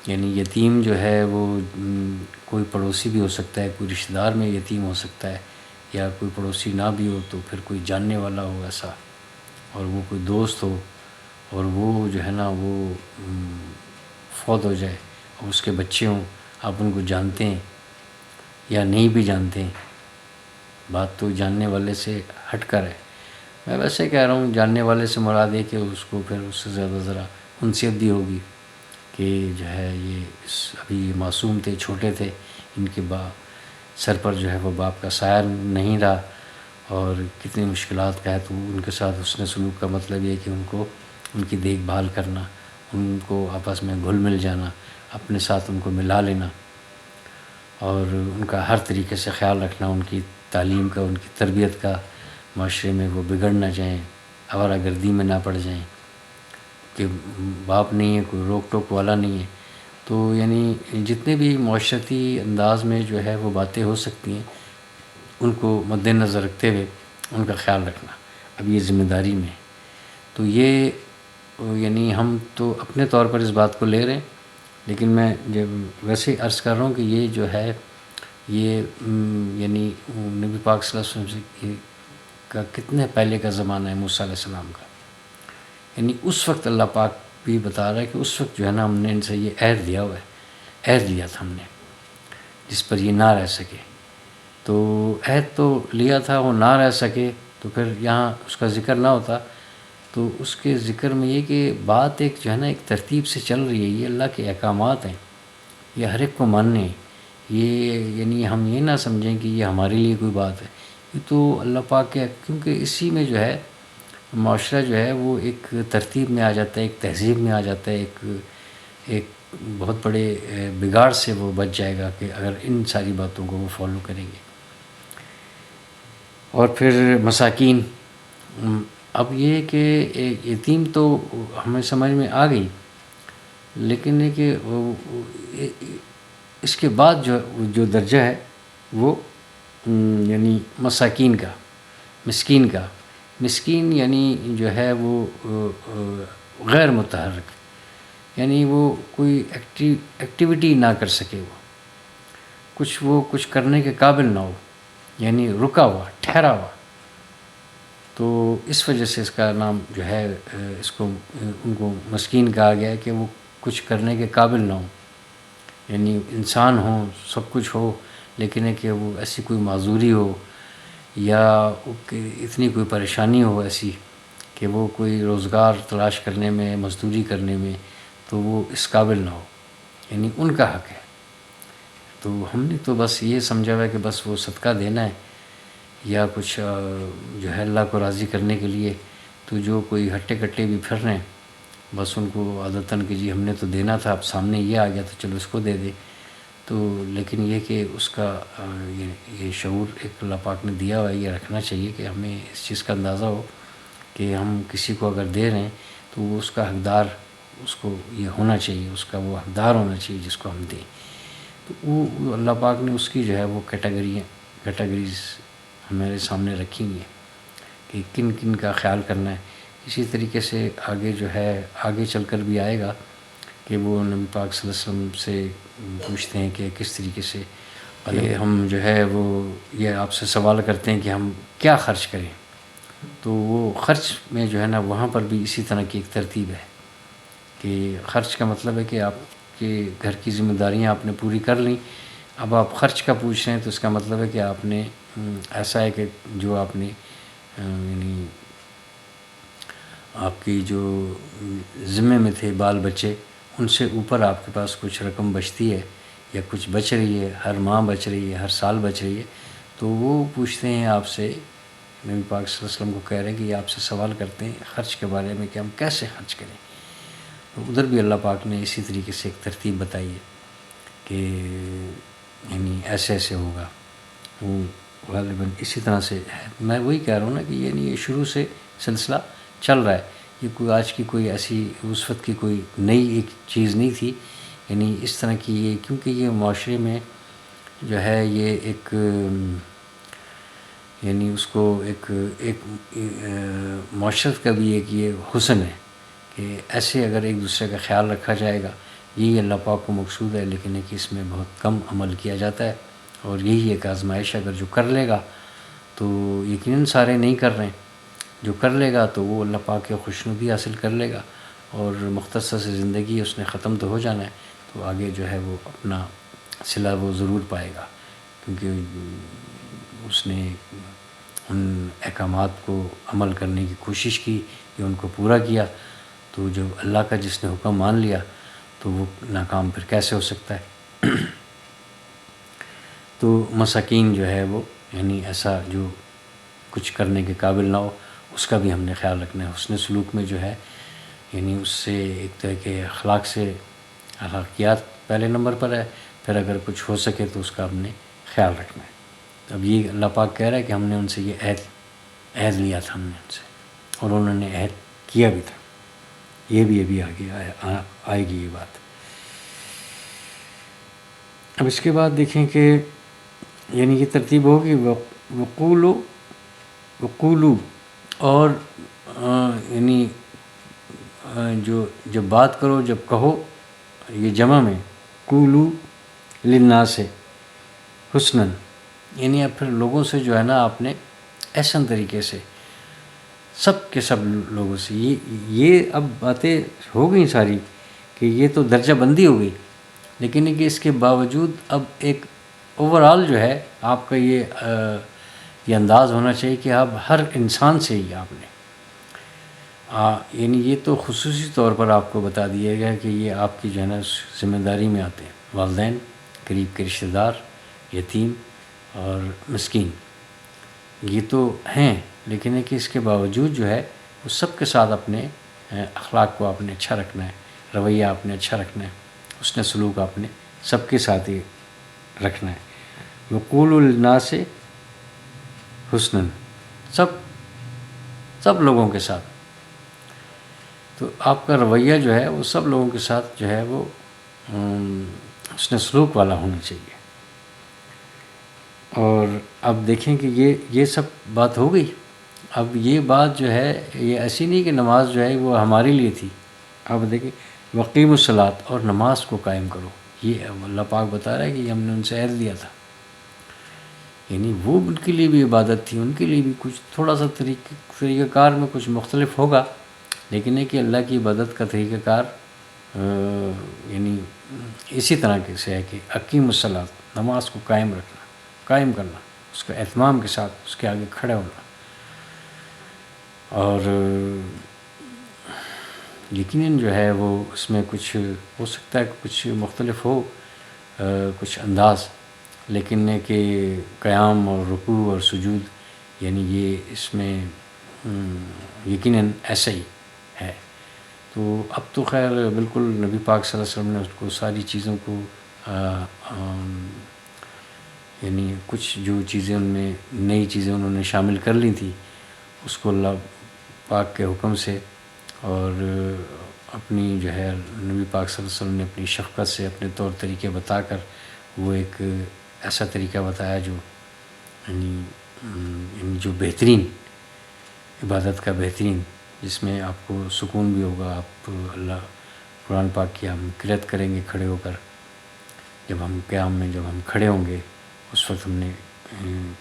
یعنی یتیم جو ہے وہ کوئی پڑوسی بھی ہو سکتا ہے، کوئی رشتہ دار میں یتیم ہو سکتا ہے، یا کوئی پڑوسی نہ بھی ہو تو پھر کوئی جاننے والا ہو ایسا، اور وہ کوئی دوست ہو، اور وہ جو ہے نا وہ فوت ہو جائے اور اس کے بچے ہوں، آپ ان کو جانتے ہیں یا نہیں بھی جانتے ہیں. بات تو جاننے والے سے ہٹ کر ہے. میں ویسے کہہ رہا ہوں جاننے والے سے مراد ہے کہ اس کو پھر اس سے زیادہ ذرا انسیت بھی ہوگی کہ جو ہے یہ ابھی معصوم تھے، چھوٹے تھے، ان کے سر پر جو ہے وہ باپ کا سایہ نہیں رہا، اور کتنی مشکلات کا ہے. تو ان کے ساتھ حسن سلوک کا مطلب یہ کہ ان کو ان کی دیکھ بھال کرنا، ان کو آپس میں گھل مل جانا، اپنے ساتھ ان کو ملا لینا، اور ان کا ہر طریقے سے خیال رکھنا، ان کی تعلیم کا، ان کی تربیت کا، معاشرے میں وہ بگڑ نہ جائیں، آوارہ گردی میں نہ پڑ جائیں کہ باپ نہیں ہے، کوئی روک ٹوک والا نہیں ہے. تو یعنی جتنے بھی معاشرتی انداز میں جو ہے وہ باتیں ہو سکتی ہیں ان کو مد نظر رکھتے ہوئے ان کا خیال رکھنا اب یہ ذمہ داری میں ہے. تو یہ یعنی ہم تو اپنے طور پر اس بات کو لے رہے ہیں، لیکن میں جب ویسے عرض کر رہا ہوں کہ یہ جو ہے یہ یعنی نبی پاک صلی اللہ علیہ وسلم سے کا کتنے پہلے کا زمانہ ہے موسیٰ علیہ السلام کا. یعنی اس وقت اللہ پاک بھی بتا رہا ہے کہ اس وقت جو ہے نا ہم نے ان سے یہ عہد لیا ہوا ہے، عہد لیا تھا ہم نے جس پر یہ نہ رہ سکے. تو عہد تو لیا تھا، وہ نہ رہ سکے تو پھر یہاں اس کا ذکر نہ ہوتا. تو اس کے ذکر میں یہ کہ بات ایک جو ہے نا ایک ترتیب سے چل رہی ہے. یہ اللہ کے احکامات ہیں، یہ ہر ایک کو ماننے ہیں. یہ یعنی ہم یہ نہ سمجھیں کہ یہ ہمارے لیے کوئی بات ہے، یہ تو اللہ پاک کے، کیونکہ اسی میں جو ہے معاشرہ جو ہے وہ ایک ترتیب میں آ جاتا ہے، ایک تہذیب میں آ جاتا ہے، ایک بہت بڑے بگاڑ سے وہ بچ جائے گا کہ اگر ان ساری باتوں کو وہ فالو کریں گے. اور پھر مساکین، اب یہ کہ یتیم تو ہمیں سمجھ میں آ گئی، لیکن یہ کہ اس کے بعد جو درجہ ہے وہ یعنی مساکین کا، مسکین کا. مسکین یعنی جو ہے وہ غیر متحرک، یعنی وہ کوئی ایکٹیویٹی نہ کر سکے، وہ کچھ کرنے کے قابل نہ ہو، یعنی رکا ہوا، ٹھہرا ہوا. تو اس وجہ سے اس کا نام جو ہے ان کو مسکین کہا گیا ہے کہ وہ کچھ کرنے کے قابل نہ ہو. یعنی انسان ہوں، سب کچھ ہو، لیکن ہے کہ وہ ایسی کوئی معذوری ہو یا اتنی کوئی پریشانی ہو ایسی کہ وہ کوئی روزگار تلاش کرنے میں، مزدوری کرنے میں تو وہ اس قابل نہ ہو. یعنی ان کا حق ہے. تو ہم نے تو بس یہ سمجھا ہوا ہے کہ بس وہ صدقہ دینا ہے یا کچھ جو ہے اللہ کو راضی کرنے کے لیے. تو جو کوئی ہٹے کٹے بھی پھر رہے ہیں بس ان کو عادتاً کہ جی ہم نے تو دینا تھا، اب سامنے یہ آ گیا تو چلو اس کو دے دے. تو لیکن یہ کہ اس کا یہ شعور ایک اللہ پاک نے دیا ہوا ہے، یہ رکھنا چاہیے کہ ہمیں اس چیز کا اندازہ ہو کہ ہم کسی کو اگر دے رہے ہیں تو وہ اس کا حقدار، اس کو یہ ہونا چاہیے، اس کا وہ حقدار ہونا چاہیے جس کو ہم دیں. تو وہ اللہ پاک نے اس کی جو ہے وہ کیٹیگریز ہمارے سامنے رکھی ہوئی ہیں کہ کن کن کا خیال کرنا ہے. اسی طریقے سے آگے جو ہے آگے چل کر بھی آئے گا کہ وہ نبی پاک صلی اللہ علیہ وسلم سے پوچھتے ہیں کہ کس طریقے سے ہم جو ہے وہ یہ آپ سے سوال کرتے ہیں کہ ہم کیا خرچ کریں. تو وہ خرچ میں جو ہے نا وہاں پر بھی اسی طرح کی ایک ترتیب ہے کہ خرچ کا مطلب ہے کہ آپ کے گھر کی ذمہ داریاں آپ نے پوری کر لیں، اب آپ خرچ کا پوچھ رہے ہیں تو اس کا مطلب ہے کہ آپ نے ایسا ہے کہ جو آپ نے یعنی آپ کی جو ذمے میں تھے بال بچے، ان سے اوپر آپ کے پاس کچھ رقم بچتی ہے یا کچھ بچ رہی ہے، ہر ماہ بچ رہی ہے، ہر سال بچ رہی ہے. تو وہ پوچھتے ہیں آپ سے، نبی پاک صلی اللہ علیہ وسلم کو کہہ رہے ہیں کہ یہ آپ سے سوال کرتے ہیں خرچ کے بارے میں کہ ہم کیسے خرچ کریں. تو ادھر بھی اللہ پاک نے اسی طریقے سے ایک ترتیب بتائی ہے کہ یعنی ایسے ایسے ہوگا. وہ غالباً اسی طرح سے ہے. میں وہی کہہ رہا ہوں نا کہ یعنی یہ شروع سے سلسلہ چل رہا ہے. یہ کوئی آج کی کوئی ایسی اس وقت کی کوئی نئی ایک چیز نہیں تھی. یعنی اس طرح کی یہ کیونکہ یہ معاشرے میں جو ہے یہ ایک یعنی اس کو ایک معاشرت کا بھی ایک یہ حسن ہے کہ ایسے اگر ایک دوسرے کا خیال رکھا جائے گا، یہی اللہ پاک کو مقصود ہے. لیکن کہ اس میں بہت کم عمل کیا جاتا ہے اور یہی ایک آزمائش اگر جو کر لے گا تو یقیناً سارے نہیں کر رہے ہیں، جو کر لے گا تو وہ اللہ پاک کی خوشنودی حاصل کر لے گا اور مختصر سے زندگی اس نے ختم تو ہو جانا ہے. تو آگے جو ہے وہ اپنا صلہ وہ ضرور پائے گا کیونکہ اس نے ان احکامات کو عمل کرنے کی کوشش کی یا ان کو پورا کیا. تو جب اللہ کا جس نے حکم مان لیا تو وہ ناکام پھر کیسے ہو سکتا ہے. تو مساکین جو ہے وہ یعنی ایسا جو کچھ کرنے کے قابل نہ ہو، اس کا بھی ہم نے خیال رکھنا ہے. حسن سلوک میں جو ہے یعنی اس سے ایک طرح کے اخلاق سے اخلاقیات پہلے نمبر پر ہے، پھر اگر کچھ ہو سکے تو اس کا ہم نے خیال رکھنا ہے. اب یہ اللہ پاک کہہ رہا ہے کہ ہم نے ان سے یہ عہد لیا تھا ہم نے ان سے، اور انہوں نے عہد کیا بھی تھا. یہ بھی ابھی آگے آئے گی یہ بات. اب اس کے بعد دیکھیں کہ یعنی یہ ترتیب ہوگی وقولو اور یعنی جو جب بات کرو، جب کہو، یہ جمع میں قولو للناس حسناً، یعنی اب پھر لوگوں سے جو ہے نا آپ نے احسن طریقے سے سب کے سب لوگوں سے. یہ اب باتیں ہو گئیں ساری کہ یہ تو درجہ بندی ہو گئی، لیکن کہ اس کے باوجود اب ایک اوور آل جو ہے آپ کا یہ انداز ہونا چاہیے کہ آپ ہر انسان سے ہی آپ نے یعنی یہ تو خصوصی طور پر آپ کو بتا دیا گیا کہ یہ آپ کی جو ہے نا ذمہ داری میں آتے ہیں. والدین، قریب کے رشتہ دار، یتیم اور مسکین، یہ تو ہیں، لیکن ہے کہ اس کے باوجود جو ہے وہ سب کے ساتھ اپنے اخلاق کو آپ نے اچھا رکھنا ہے، رویہ آپ نے اچھا رکھنا ہے، حسن سلوک آپ نے سب کے ساتھ ہی رکھنا ہے. وقولوا للناس حسنا، سب لوگوں کے ساتھ. تو آپ کا رویہ جو ہے وہ سب لوگوں کے ساتھ جو ہے وہ حسن سلوک والا ہونا چاہیے. اور اب دیکھیں کہ یہ سب بات ہو گئی. اب یہ بات جو ہے یہ ایسی نہیں کہ نماز جو ہے وہ ہمارے لیے تھی. اب دیکھیں وقیم الصلاۃ، اور نماز کو قائم کرو. یہ اللہ پاک بتا رہا ہے کہ ہم نے ان سے عہد لیا تھا، یعنی وہ ان کے لیے بھی عبادت تھی، ان کے لیے بھی کچھ تھوڑا سا طریقہ کار میں کچھ مختلف ہوگا، لیکن ہے کہ اللہ کی عبادت کا طریقہ کار یعنی اسی طرح کے سے ہے کہ اقیم الصلاۃ، نماز کو قائم کرنا، اس کا اہتمام کے ساتھ اس کے آگے کھڑے ہونا. اور یقیناً جو ہے وہ اس میں کچھ ہو سکتا ہے کچھ مختلف ہو کچھ انداز، لیکن ہے کہ قیام اور رکوع اور سجود یعنی یہ اس میں یقیناً ایسا ہی ہے. تو اب تو خیر بالکل نبی پاک صلی اللہ علیہ وسلم نے اس کو ساری چیزوں کو یعنی کچھ جو چیزیں ان میں نئی چیزیں انہوں نے شامل کر لی تھی، اس کو اللہ پاک کے حکم سے اور اپنی جو ہے نبی پاک صلی اللہ علیہ وسلم نے اپنی شفقت سے اپنے طور طریقے بتا کر وہ ایک ایسا طریقہ بتایا جو یعنی جو بہترین عبادت کا بہترین، جس میں آپ کو سکون بھی ہوگا. آپ اللہ قرآن پاک کی ہم قرأت کریں گے کھڑے ہو کر، جب ہم قیام میں جب ہم کھڑے ہوں گے اس وقت ہم نے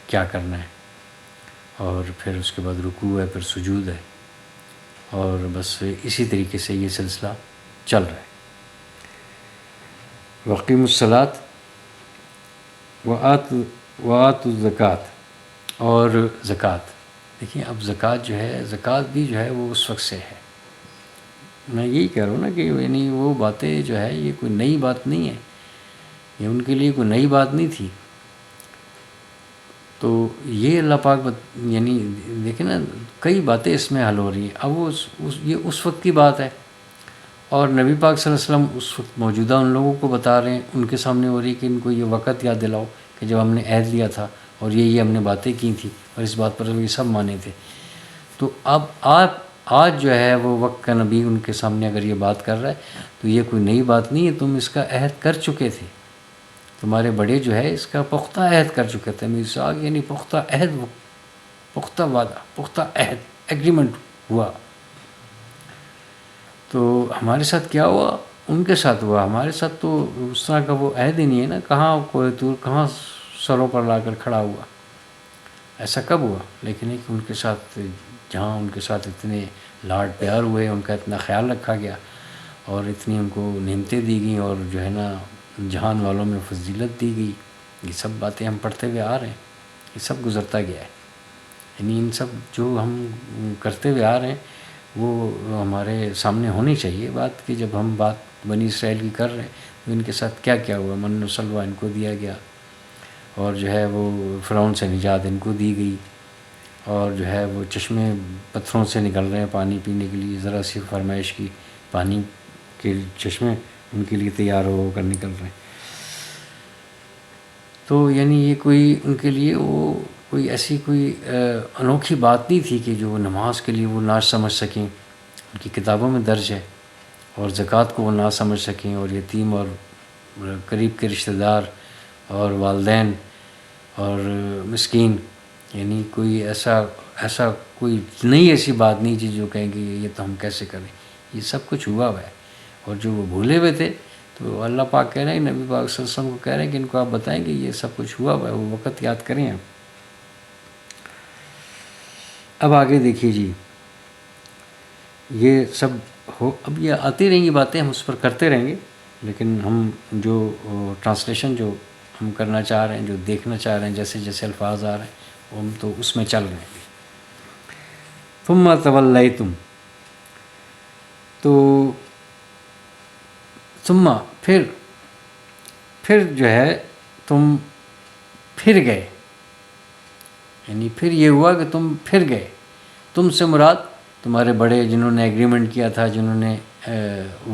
کیا کرنا ہے، اور پھر اس کے بعد رکوع ہے، پھر سجود ہے، اور بس اسی طریقے سے یہ سلسلہ چل رہا ہے. وقیم الصلاۃ وآتوا الزکوٰۃ، اور زکوٰۃ. دیکھیں اب زکوٰۃ جو ہے، زکوٰۃ بھی جو ہے وہ اس وقت سے ہے. میں یہی کہہ رہا ہوں نا کہ یعنی وہ باتیں جو ہے یہ کوئی نئی بات نہیں ہے، یہ ان کے لیے کوئی نئی بات نہیں تھی. تو یہ اللہ پاک یعنی دیکھیں نا کئی باتیں اس میں حل ہو رہی ہیں. اب وہ یہ اس وقت کی بات ہے، اور نبی پاک صلی اللہ علیہ وسلم اس وقت موجودہ ان لوگوں کو بتا رہے ہیں، ان کے سامنے ہو رہی ہے کہ ان کو یہ وقت یاد دلاؤ کہ جب ہم نے عہد لیا تھا اور یہ ہم نے باتیں کی تھیں، اور اس بات پر یہ سب مانے تھے. تو اب آپ آج جو ہے وہ وقت کا نبی ان کے سامنے اگر یہ بات کر رہا ہے تو یہ کوئی نئی بات نہیں ہے. تم اس کا عہد کر چکے تھے، تمہارے بڑے جو ہے اس کا پختہ عہد کر چکے تھے. میثاق یعنی پختہ عہد، پختہ وعدہ، پختہ عہد، ایگریمنٹ ہوا. تو ہمارے ساتھ کیا ہوا؟ ان کے ساتھ ہوا. ہمارے ساتھ تو اس طرح کا وہ عہد ہی نہیں ہے نا. کہاں کوہ طور، کہاں سروں پر لا کر کھڑا ہوا، ایسا کب ہوا؟ لیکن ایک ان کے ساتھ جہاں ان کے ساتھ اتنے لاڈ پیار ہوئے، ان کا اتنا خیال رکھا گیا، اور اتنی ان کو نعمتیں دی گئیں، اور جو ہے نا جہان والوں میں فضیلت دی گئی. یہ سب باتیں ہم پڑھتے ہوئے آ رہے ہیں، یہ سب گزرتا گیا ہے. یعنی ان سب جو ہم کرتے ہوئے آ رہے ہیں وہ ہمارے سامنے ہونی چاہیے بات، کہ جب ہم بات بنی اسرائیل کی کر رہے ہیں تو ان کے ساتھ کیا کیا ہوا. من و سلوہ ان کو دیا گیا، اور جو ہے وہ فرعون سے نجات ان کو دی گئی، اور جو ہے وہ چشمے پتھروں سے نکل رہے ہیں پانی پینے کے لیے. ذرا سی فرمائش کی پانی کے چشمے ان کے لیے تیار ہو کر نکل رہے ہیں. تو یعنی یہ کوئی ان کے لیے وہ کوئی ایسی کوئی انوکھی بات نہیں تھی کہ جو نماز کے لیے وہ نہ سمجھ سکیں، ان کی کتابوں میں درج ہے، اور زکوٰۃ کو وہ نہ سمجھ سکیں، اور یتیم اور قریب کے رشتہ دار اور والدین اور مسکین. یعنی کوئی ایسا کوئی نئی ایسی بات نہیں تھی جو کہیں کہ یہ تو ہم کیسے کریں. یہ سب کچھ ہوا ہوا ہے. اور جو وہ بھولے ہوئے تھے تو اللہ پاک کہہ رہے ہیں، نبی پاک صلی اللہ علیہ وسلم کو کہہ رہے ہیں کہ ان کو آپ بتائیں کہ یہ سب کچھ ہوا ہوا ہے، وہ وقت یاد کریں آپ. اب آگے دیکھیے جی، یہ سب ہو، اب یہ آتی رہیں گی باتیں، ہم اس پر کرتے رہیں گے، لیکن ہم جو ٹرانسلیشن جو ہم کرنا چاہ رہے ہیں، جو دیکھنا چاہ رہے ہیں، جیسے جیسے الفاظ آ رہے ہیں ہم تو اس میں چل رہے ہیں. ثم تولیتم، تو ثم پھر جو ہے تم پھر گئے، یعنی پھر یہ ہوا کہ تم پھر گئے. تم سے مراد تمہارے بڑے جنہوں نے ایگریمنٹ کیا تھا، جنہوں نے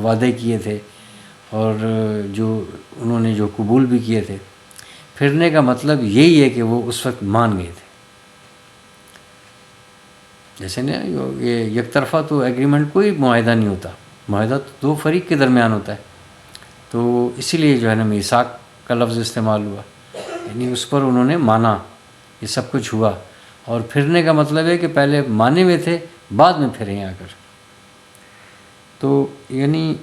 وعدے کیے تھے، اور جو انہوں نے جو قبول بھی کیے تھے. پھرنے کا مطلب یہی ہے کہ وہ اس وقت مان گئے تھے. جیسے نا یہ یک طرفہ تو ایگریمنٹ کوئی معاہدہ نہیں ہوتا، معاہدہ تو دو فریق کے درمیان ہوتا ہے. تو اسی لیے جو ہے نا میثاق کا لفظ استعمال ہوا، یعنی اس پر انہوں نے مانا، یہ سب کچھ ہوا. اور پھرنے کا مطلب ہے کہ پہلے مانے ہوئے تھے، بعد میں پھرے آ کر. تو یعنی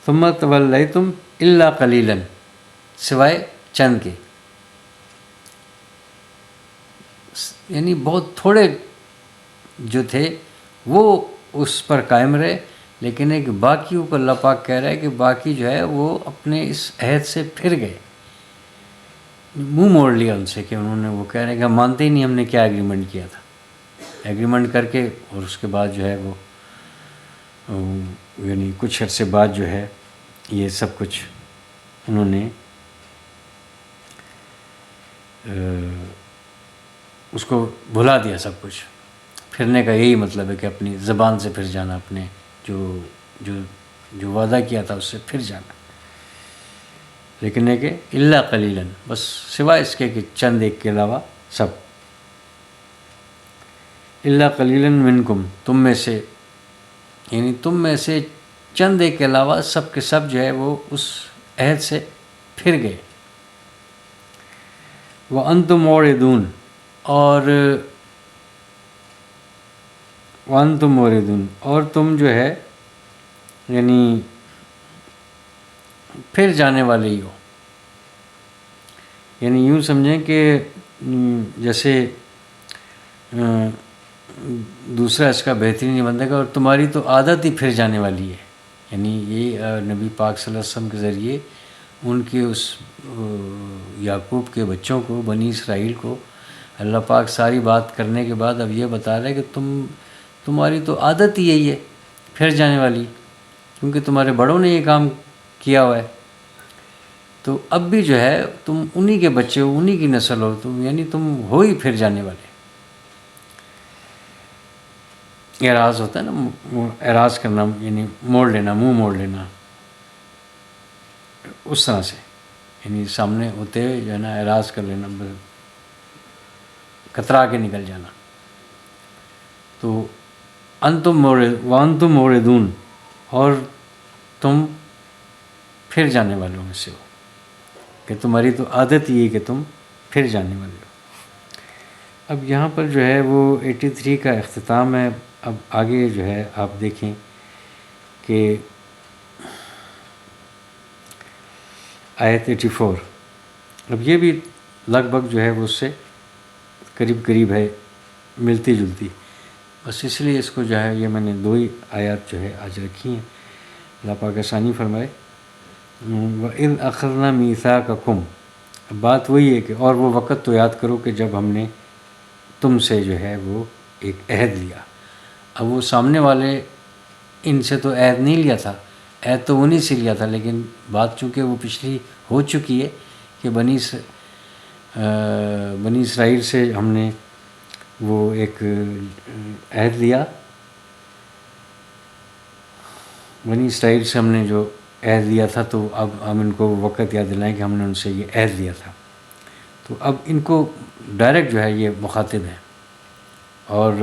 ثم تولیتم الا قلیلا، سوائے چند کے، یعنی بہت تھوڑے جو تھے وہ اس پر قائم رہے. لیکن ایک باقیوں کو اللہ پاک کہہ رہا ہے کہ باقی جو ہے وہ اپنے اس عہد سے پھر گئے، منہ موڑ لیا ان سے، کہ انہوں نے وہ کہہ رہے ہیں کہ ہم مانتے ہی نہیں ہم نے کیا ایگریمنٹ کیا تھا. ایگریمنٹ کر کے اور اس کے بعد جو ہے وہ یعنی کچھ عرصے بعد جو ہے یہ سب کچھ انہوں نے اس کو بھلا دیا سب کچھ. پھرنے کا یہی مطلب ہے کہ اپنی زبان سے پھر جانا، اپنے جو وعدہ کیا تھا اس سے پھر جانا. لیکن ہے کہ الا قلیلا، بس سوائے اس کے کہ چند ایک کے علاوہ سب. الا قلیلا منکم، تم میں سے، یعنی تم میں سے چند ایک کے علاوہ سب کے سب جو ہے وہ اس عہد سے پھر گئے. وَأَنْتُمْ مُعْرِضُونَ، اور تم جو ہے یعنی پھر جانے والے ہی ہو. یعنی یوں سمجھیں کہ جیسے دوسرا اس کا بہترین بندے گا، اور تمہاری تو عادت ہی پھر جانے والی ہے. یعنی یہ نبی پاک صلی اللہ علیہ وسلم کے ذریعے ان کے اس یعقوب کے بچوں کو، بنی اسرائیل کو اللہ پاک ساری بات کرنے کے بعد اب یہ بتا رہے کہ تمہاری تو عادت ہی یہی ہے پھر جانے والی، کیونکہ تمہارے بڑوں نے یہ کام کیا ہوا ہے. تو اب بھی جو ہے تم انہی کے بچے ہو، انہی کی نسل ہو تم، یعنی تم ہو ہی پھر جانے والے. اعراض ہوتا ہے نا، اعراض کرنا یعنی موڑ لینا، منہ موڑ لینا، اس طرح سے، یعنی سامنے ہوتے ہوئے جو ہے نا اعراض کر لینا، کترا کے نکل جانا. تو وَأَنْتُمْ مُعْرِضُونَ، اور تم پھر جانے والوں میں سے ہو، کہ تمہاری تو عادت ہی ہے کہ تم پھر جانے والے ہو. اب یہاں پر جو ہے وہ 83 کا اختتام ہے. اب آگے جو ہے آپ دیکھیں کہ آیت 84، اب یہ بھی لگ بھگ جو ہے وہ اس سے قریب ہے، ملتی جلتی. بس اس لیے اس کو جو ہے یہ میں نے 2 ہی آیات جو ہے آج رکھی ہیں. اللہ پاک آسانی فرمائے. وَإِذْ أَخَذْنَا مِيثَاقَكُمْ، اب بات وہی ہے کہ اور وہ وقت تو یاد کرو کہ جب ہم نے تم سے جو ہے وہ ایک عہد لیا. اب وہ سامنے والے ان سے تو عہد نہیں لیا تھا، عہد تو انہی سے لیا تھا، لیکن بات چونکہ وہ پچھلی ہو چکی ہے کہ بنی اسرائیل سے ہم نے وہ ایک عہد لیا، بنی اسرائیل سے ہم نے جو عہد لیا تھا، تو اب ہم ان کو وقت یاد دلائیں کہ ہم نے ان سے یہ عہد لیا تھا. تو اب ان کو ڈائریکٹ جو ہے یہ مخاطب ہے، اور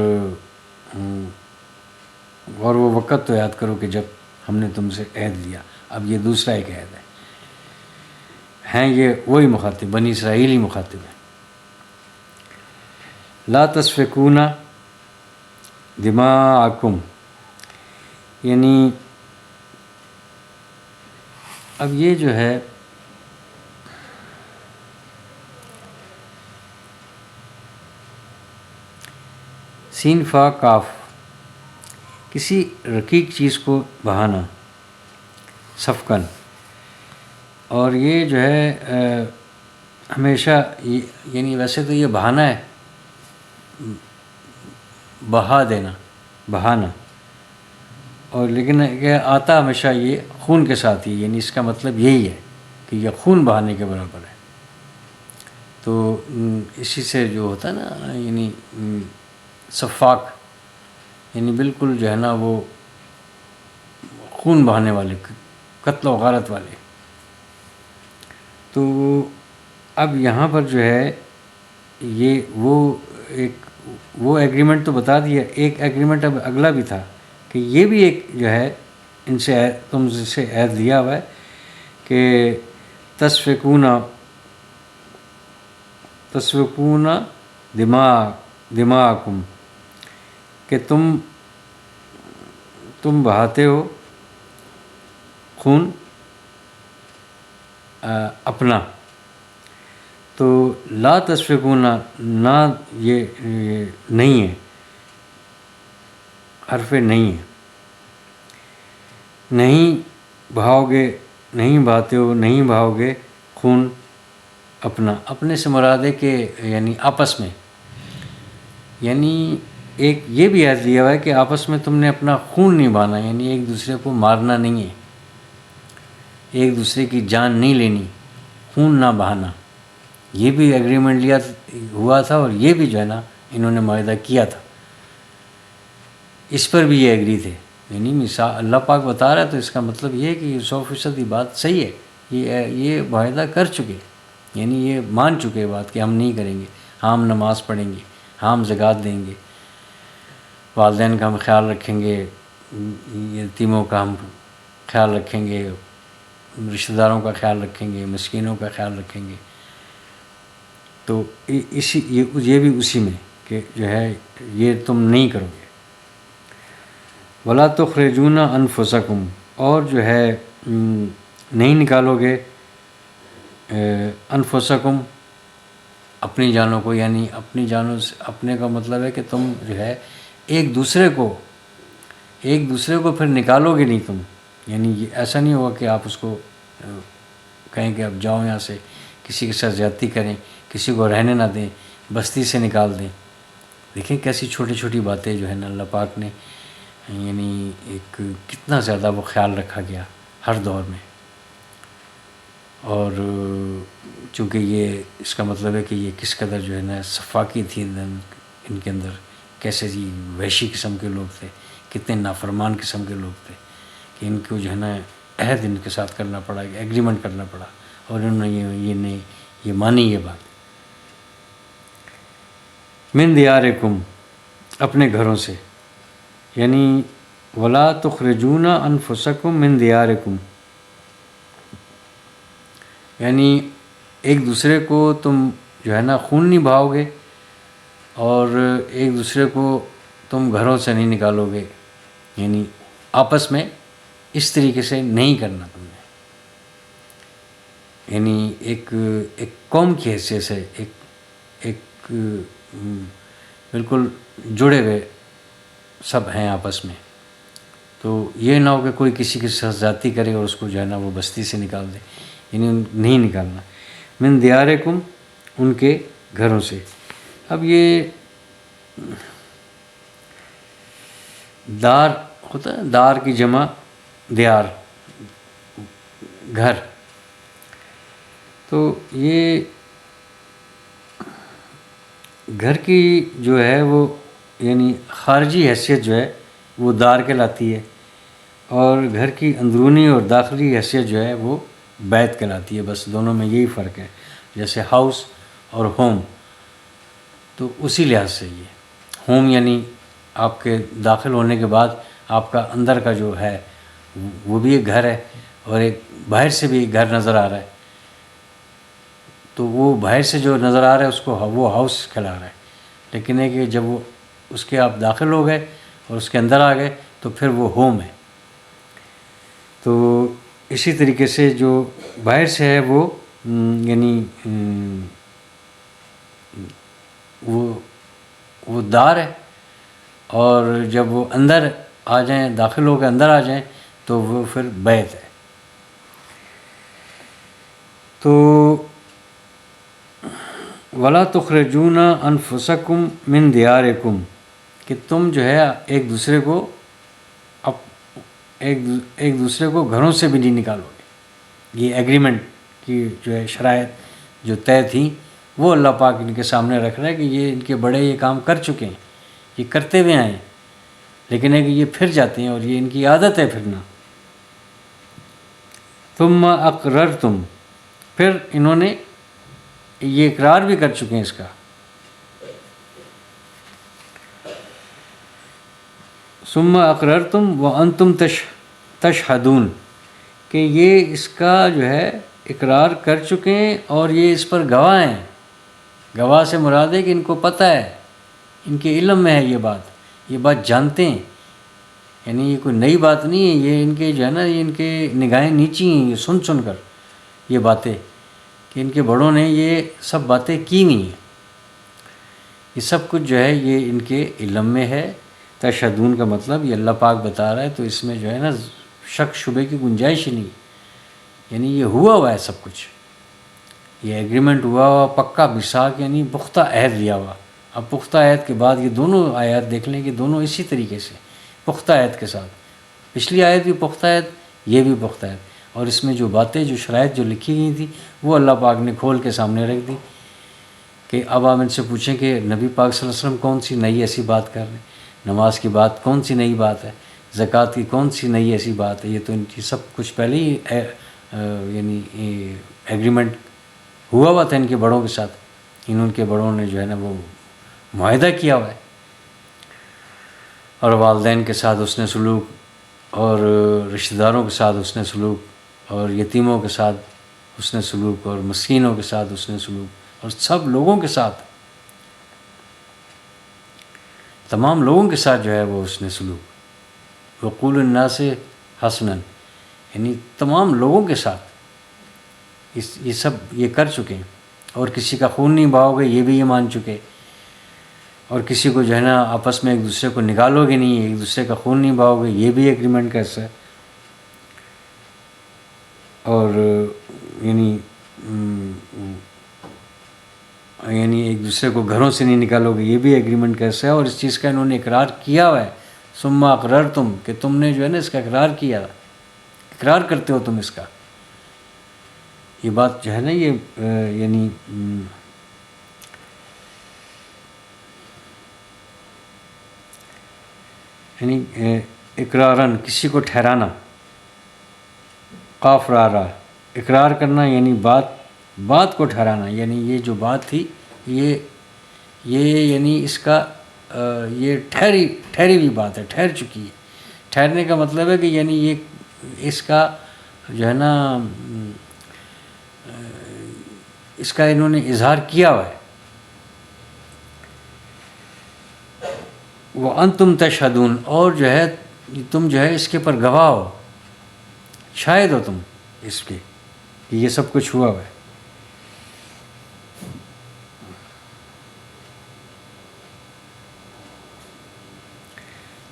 وہ وقت تو یاد کرو کہ جب ہم نے تم سے عہد لیا. اب یہ دوسرا ایک عہد ہے، ہیں یہ وہی مخاطب، بنی اسرائیل ہی مخاطب ہے. لا تسفکون دماءکم، یعنی اب یہ جو ہے سین فا کاف، کسی رقیق چیز کو بہانا، سفکن. اور یہ جو ہے ہمیشہ یعنی ویسے تو یہ بہانا ہے، بہا دینا، بہانا، اور لیکن یہ آتا ہمیشہ یہ خون کے ساتھ ہی، یعنی اس کا مطلب یہی ہے کہ یہ خون بہانے کے برابر ہے. تو اسی سے جو ہوتا ہے نا یعنی سفاک، یعنی بالکل جو ہے نا وہ خون بہانے والے، قتل و غارت والے. تو اب یہاں پر جو ہے یہ وہ ایگریمنٹ تو بتا دیا، ایک ایگریمنٹ اب اگلا بھی تھا کہ یہ بھی ایک جو ہے ان سے تم سے عہد لیا ہوا ہے کہ تسفکون دماءکم، کہ تم بہاتے ہو خون اپنا. تو لا تسفکون، نہ یہ نہیں ہے، حرف نہیں ہے، نہیں بہاؤ گے، نہیں بہاتے ہو، نہیں بہاؤ گے خون اپنا. اپنے سے مراد ہے کہ یعنی آپس میں، یعنی ایک یہ بھی عہد لیا ہوا ہے کہ آپس میں تم نے اپنا خون نہیں بہانا، یعنی ایک دوسرے کو مارنا نہیں ہے، ایک دوسرے کی جان نہیں لینی، خون نہ بہانا. یہ بھی ایگریمنٹ لیا ہوا تھا، اور یہ بھی جو ہے نا انہوں نے معاہدہ کیا تھا، اس پر بھی یہ ایگری تھے. یعنی مثال اللہ پاک بتا رہا ہے تو اس کا مطلب یہ ہے کہ 100% یہ بات صحیح ہے، یہ معاہدہ کر چکے، یعنی یہ مان چکے بات کہ ہم نہیں کریں گے، ہم نماز پڑھیں گے، ہم زکوٰۃ دیں گے، والدین کا ہم خیال رکھیں گے، یتیموں کا ہم خیال رکھیں گے، رشتہ داروں کا خیال رکھیں گے، مسکینوں کا خیال رکھیں گے. تو یہ بھی اسی میں کہ جو ہے یہ تم نہیں کرو گے. ولا تخرجون انفسکم، اور جو ہے نہیں نکالو گے انفسکم، اپنی جانوں کو، یعنی اپنی جانوں سے، اپنے کا مطلب ہے کہ تم جو ہے ایک دوسرے کو پھر نکالو گے نہیں تم. یعنی ایسا نہیں ہوگا کہ آپ اس کو کہیں کہ اب جاؤ یہاں سے، کسی کے ساتھ زیادتی کریں، کسی کو رہنے نہ دیں، بستی سے نکال دیں. دیکھیں کیسی چھوٹی چھوٹی باتیں جو ہے نا اللہ پاک نے یعنی ایک کتنا زیادہ وہ خیال رکھا گیا ہر دور میں. اور چونکہ یہ اس کا مطلب ہے کہ یہ کس قدر جو ہے نا صفاکی تھی ان کے اندر، کیسے جی وحشی قسم کے لوگ تھے، کتنے نافرمان قسم کے لوگ تھے کہ ان کو جو ہے نا عہد ان کے ساتھ کرنا پڑا، ایگریمنٹ کرنا پڑا، اور انہوں نے یہ مانی یہ بات. من دیارکم، اپنے گھروں سے، یعنی ولا تخرجون انفسکم من دیارکم، یعنی ایک دوسرے کو تم جو ہے نا خون نہیں بہاؤ گے، اور ایک دوسرے کو تم گھروں سے نہیں نکالو گے، یعنی آپس میں اس طریقے سے نہیں کرنا تم نے. یعنی ایک قوم کی حیثیت سے ایک بالکل جڑے ہوئے سب ہیں آپس میں. تو یہ نہ ہو کہ کوئی کسی کے ساتھ زیادتی کرے اور اس کو جو ہے نا وہ بستی سے نکال دے، یعنی نہیں نکالنا. من دیارکم، ان کے گھروں سے. اب یہ دار ہوتا ہے، دار کی جمع دیار، گھر. تو یہ گھر کی جو ہے وہ یعنی خارجی حیثیت جو ہے وہ دار کہلاتی ہے، اور گھر کی اندرونی اور داخلی حیثیت جو ہے وہ بیت کہلاتی ہے. بس دونوں میں یہی فرق ہے، جیسے ہاؤس اور ہوم. تو اسی لحاظ سے یہ ہوم یعنی آپ کے داخل ہونے کے بعد آپ کا اندر کا جو ہے وہ بھی ایک گھر ہے، اور ایک باہر سے بھی ایک گھر نظر آ رہا ہے. تو وہ باہر سے جو نظر آ رہا ہے اس کو وہ ہاؤس کہلا رہا ہے، لیکن ہے کہ جب وہ اس کے آپ داخل ہو گئے اور اس کے اندر آ گئے تو پھر وہ ہوم ہے. تو اسی طریقے سے جو باہر سے ہے وہ یعنی وہ دار ہے، اور جب وہ اندر آ جائیں، داخل ہو کے اندر آ جائیں تو وہ پھر بیت ہے۔ تو وَلَا تُخْرِجُونَ أَنفُسَكُم مِّن دِيَارِكُم، کہ تم جو ہے ایک دوسرے کو گھروں سے بھی نہیں نکالو گے۔ یہ ایگریمنٹ کی جو ہے شرائط جو طے تھیں وہ اللہ پاک ان کے سامنے رکھ رہا ہے کہ یہ ان کے بڑے یہ کام کر چکے ہیں، یہ کرتے ہوئے آئے ہیں، لیکن ہے کہ یہ پھر جاتے ہیں اور یہ ان کی عادت ہے پھرنا۔ ثم اقررتم، پھر انہوں نے یہ اقرار بھی کر چکے ہیں اس کا۔ ثم اقررتم وانتم تشہدون، کہ یہ اس کا جو ہے اقرار کر چکے ہیں اور یہ اس پر گواہ ہیں۔ گواہ سے مراد ہے کہ ان کو پتہ ہے، ان کے علم میں ہے یہ بات جانتے ہیں، یعنی یہ کوئی نئی بات نہیں ہے، یہ ان کے جو ہے نا یہ ان کے نگاہیں نیچی ہیں، یہ سن کر یہ باتیں کہ ان کے بڑوں نے یہ سب باتیں کی نہیں ہیں، یہ سب کچھ جو ہے یہ ان کے علم میں ہے۔ تشہدون کا مطلب یہ اللہ پاک بتا رہا ہے، تو اس میں جو ہے نا شک شبے کی گنجائش ہی نہیں، یعنی یہ ہوا ہے سب کچھ، یہ ایگریمنٹ ہوا پکا میثاق، یعنی پختہ عہد لیا ہوا۔ اب پختہ عہد کے بعد یہ دونوں آیات دیکھ لیں کہ دونوں اسی طریقے سے پختہ عہد کے ساتھ، پچھلی آیت بھی پختہ عہد، یہ بھی پختہ عہد، اور اس میں جو باتیں جو شرائط جو لکھی گئی تھی وہ اللہ پاک نے کھول کے سامنے رکھ دی کہ اب آپ ان سے پوچھیں کہ نبی پاک صلی اللہ علیہ وسلم کون سی نئی ایسی بات کر رہے ہیں، نماز کی بات کون سی نئی بات ہے، زکوٰۃ کی کون سی نئی ایسی بات ہے، یہ تو ان کی سب کچھ پہلے ہی یعنی ایگریمنٹ ہوا تھا ان کے بڑوں کے ساتھ، ان کے بڑوں نے جو ہے نا وہ معاہدہ کیا ہوا ہے، اور والدین کے ساتھ حسن سلوک، اور رشتہ داروں کے ساتھ حسن سلوک، اور یتیموں کے ساتھ حسن سلوک، اور مسکینوں کے ساتھ حسن سلوک، اور سب لوگوں کے ساتھ، تمام لوگوں کے ساتھ جو ہے وہ حسن سلوک، وقول الناس حسنا، یعنی تمام لوگوں کے ساتھ یہ سب یہ کر چکے ہیں، اور کسی کا خون نہیں بہاؤ گے یہ بھی یہ مان چکے، اور کسی کو جو ہے نا آپس میں ایک دوسرے کو نکالو گے نہیں، ایک دوسرے کا خون نہیں بہاؤ گے، یہ بھی ایگریمنٹ کا حصہ ہے، اور یعنی ایک دوسرے کو گھروں سے نہیں نکالو گے، یہ بھی ایگریمنٹ کا حصہ ہے، اور اس چیز کا انہوں نے اقرار کیا ہوا ہے۔ ثم اقررتم، کہ تم نے جو ہے نا اس کا اقرار کیا، اقرار کرتے ہو تم اس کا، یہ بات جو ہے نا یہ یعنی اقرارن کسی کو ٹھہرانا، قاف را، اقرار کرنا یعنی بات کو ٹھہرانا، یعنی یہ جو بات تھی یہ یعنی اس کا یہ ٹھہری ہوئی بات ہے، ٹھہر چکی ہے۔ ٹھہرنے کا مطلب ہے کہ یعنی یہ اس کا جو ہے نا اس کا انہوں نے اظہار کیا ہوا ہے۔ وَأَنْتُمْ تَشْهَدُونَ، اور جو ہے تم جو ہے اس کے پر گواہ ہو، شاہد ہو تم اس کے کہ یہ سب کچھ ہوا ہے۔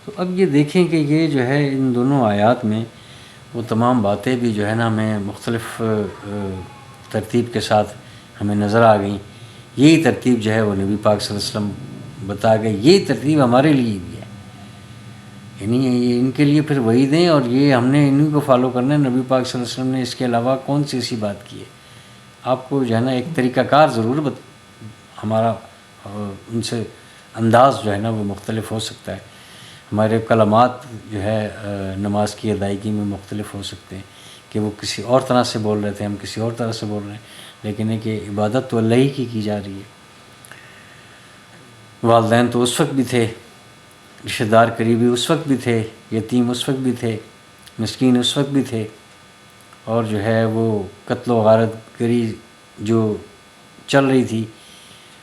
تو اب یہ دیکھیں کہ یہ جو ہے ان دونوں آیات میں وہ تمام باتیں بھی جو ہے نا ہمیں مختلف ترتیب کے ساتھ ہمیں نظر آ گئیں۔ یہی ترتیب جو ہے وہ نبی پاک صلی اللہ علیہ وسلم بتا گئے، یہی ترتیب ہمارے لیے بھی ہے، یعنی ان کے لیے پھر وعیدیں، اور یہ ہم نے انہیں کو فالو کرنا ہے۔ نبی پاک صلی اللہ علیہ وسلم نے اس کے علاوہ کون سی ایسی بات کی ہے؟ آپ کو جو ہے نا ایک طریقہ کار ضرور ہمارا ان سے انداز جو ہے نا وہ مختلف ہو سکتا ہے، ہمارے کلمات جو ہے نماز کی ادائیگی میں مختلف ہو سکتے ہیں کہ وہ کسی اور طرح سے بول رہے تھے، ہم کسی اور طرح سے بول رہے ہیں، لیکن ہے کہ عبادت تو اللہ ہی کی جا رہی ہے۔ والدین تو اس وقت بھی تھے، رشتہ دار قریبی اس وقت بھی تھے، یتیم اس وقت بھی تھے، مسکین اس وقت بھی تھے، اور جو ہے وہ قتل و غارت گری جو چل رہی تھی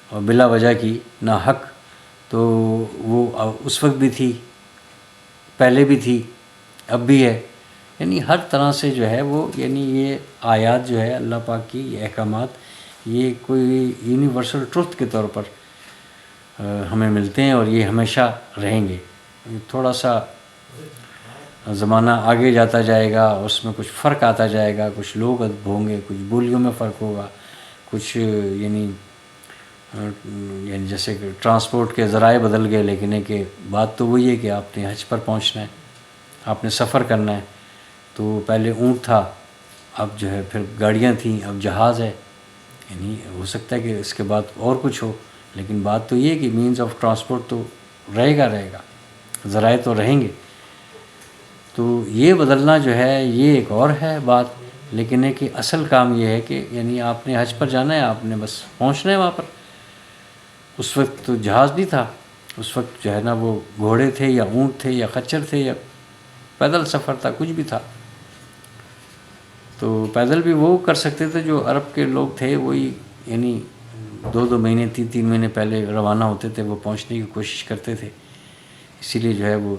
اور بلا وجہ کی ناحق، تو وہ اس وقت بھی تھی، پہلے بھی تھی، اب بھی ہے، یعنی ہر طرح سے جو ہے وہ یعنی یہ آیات جو ہے اللہ پاک کی یہ احکامات یہ کوئی یونیورسل ٹروتھ کے طور پر ہمیں ملتے ہیں، اور یہ ہمیشہ رہیں گے۔ تھوڑا سا زمانہ آگے جاتا جائے گا، اس میں کچھ فرق آتا جائے گا، کچھ لوگ ادب ہوں گے، کچھ بولیوں میں فرق ہوگا، کچھ یعنی جیسے کہ ٹرانسپورٹ کے ذرائع بدل گئے، لیکن ہے کہ بات تو وہی ہے کہ آپ نے حج پر پہنچنا ہے، آپ نے سفر کرنا ہے. تو پہلے اونٹ تھا، اب جو ہے پھر گاڑیاں تھیں، اب جہاز ہے. یعنی ہو سکتا ہے کہ اس کے بعد اور کچھ ہو، لیکن بات تو یہ ہے کہ مینز آف ٹرانسپورٹ تو رہے گا، ذرائع تو رہیں گے. تو یہ بدلنا جو ہے یہ ایک اور ہے بات، لیکن ہے کہ اصل کام یہ ہے کہ یعنی آپ نے حج پر جانا ہے، آپ نے بس پہنچنا ہے وہاں پر. اس وقت تو جہاز نہیں تھا، اس وقت جو ہے نا وہ گھوڑے تھے یا اونٹ تھے یا خچر تھے یا پیدل سفر تھا، کچھ بھی تھا. تو پیدل بھی وہ کر سکتے تھے جو عرب کے لوگ تھے، وہی یعنی 2 مہینے 3 مہینے پہلے روانہ ہوتے تھے، وہ پہنچنے کی کوشش کرتے تھے. اسی لیے جو ہے وہ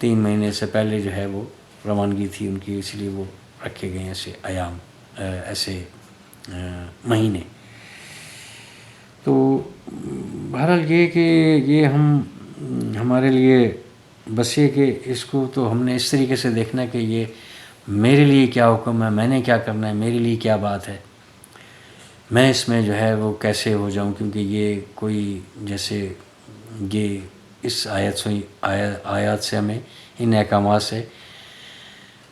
3 مہینے سے پہلے جو ہے وہ روانگی تھی ان کی، اسی لیے وہ رکھے گئے ایسے ایام، ایسے مہینے. تو بہرحال یہ کہ یہ ہمارے لیے بس یہ کہ اس کو تو ہم نے اس طریقے سے دیکھنا کہ یہ میرے لیے کیا حکم ہے، میں نے کیا کرنا ہے، میرے لیے کیا بات ہے، میں اس میں جو ہے وہ کیسے ہو جاؤں. کیونکہ یہ کوئی جیسے یہ اس آیات سے ہمیں ان احکامات سے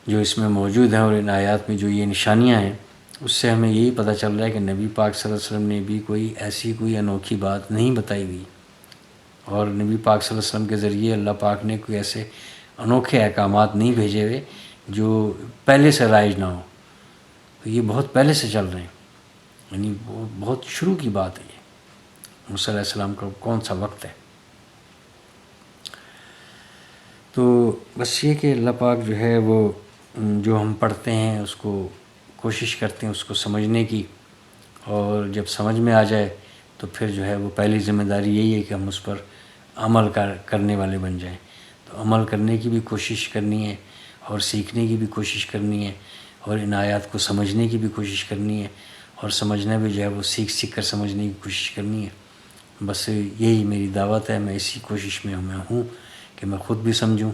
جو اس میں موجود ہیں اور ان آیات میں جو یہ نشانیاں ہیں، اس سے ہمیں یہی پتہ چل رہا ہے کہ نبی پاک صلی اللہ علیہ وسلم نے بھی کوئی ایسی کوئی انوکھی بات نہیں بتائی ہوئی، اور نبی پاک صلی اللہ علیہ وسلم کے ذریعے اللہ پاک نے کوئی ایسے انوکھے احکامات نہیں بھیجے ہوئے جو پہلے سے رائج نہ ہو. تو یہ بہت پہلے سے چل رہے ہیں، یعنی بہت شروع کی بات ہے. یہ موسیٰ علیہ السلام کا کون سا وقت ہے. تو بس یہ کہ اللہ پاک جو ہے وہ جو ہم پڑھتے ہیں اس کو کوشش کرتے ہیں اس کو سمجھنے کی، اور جب سمجھ میں آ جائے تو پھر جو ہے وہ پہلی ذمہ داری یہی ہے کہ ہم اس پر عمل کرنے والے بن جائیں. تو عمل کرنے کی بھی کوشش کرنی ہے، اور سیکھنے کی بھی کوشش کرنی ہے، اور ان آیات کو سمجھنے کی بھی کوشش کرنی ہے، اور سمجھنا بھی جو ہے وہ سیکھ کر سمجھنے کی کوشش کرنی ہے. بس یہی میری دعوت ہے، میں اسی کوشش میں ہوں کہ میں خود بھی سمجھوں.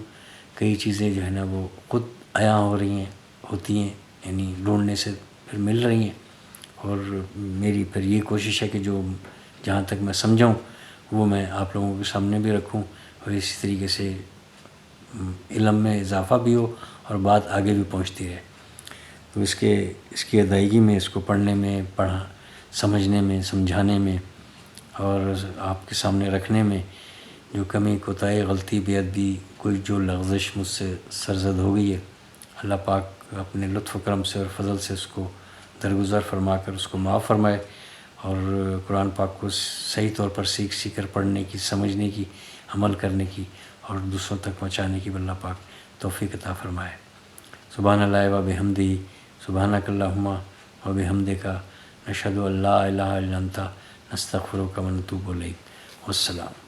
کئی چیزیں جو ہے نا وہ خود عیاں ہوتی ہیں، یعنی ڈھونڈنے سے پھر مل رہی ہیں. اور میری پھر یہ کوشش ہے کہ جو جہاں تک میں سمجھاؤں وہ میں آپ لوگوں کے سامنے بھی رکھوں، اور اسی طریقے سے علم میں اضافہ بھی ہو اور بات آگے بھی پہنچتی رہے. تو اس کی ادائیگی میں، اس کو پڑھنے میں، سمجھنے میں، سمجھانے میں، اور آپ کے سامنے رکھنے میں جو کمی کوتاہی، غلطی، بے ادبی، کوئی جو لغزش مجھ سے سرزد ہو گئی ہے، اللہ پاک اپنے لطف و کرم سے اور فضل سے اس کو درگزر فرما کر اس کو معاف فرمائے، اور قرآن پاک کو صحیح طور پر سیکھ کر پڑھنے کی، سمجھنے کی، عمل کرنے کی اور دوسروں تک پہنچانے کی اللہ پاک توفیق عطا فرمائے. سبحان اللہ و بحمدہ، سبحانک اللہم و بحمدک، نشہد ان لا الہ الا انت، نستغفرک و نتوب الیک. والسلام.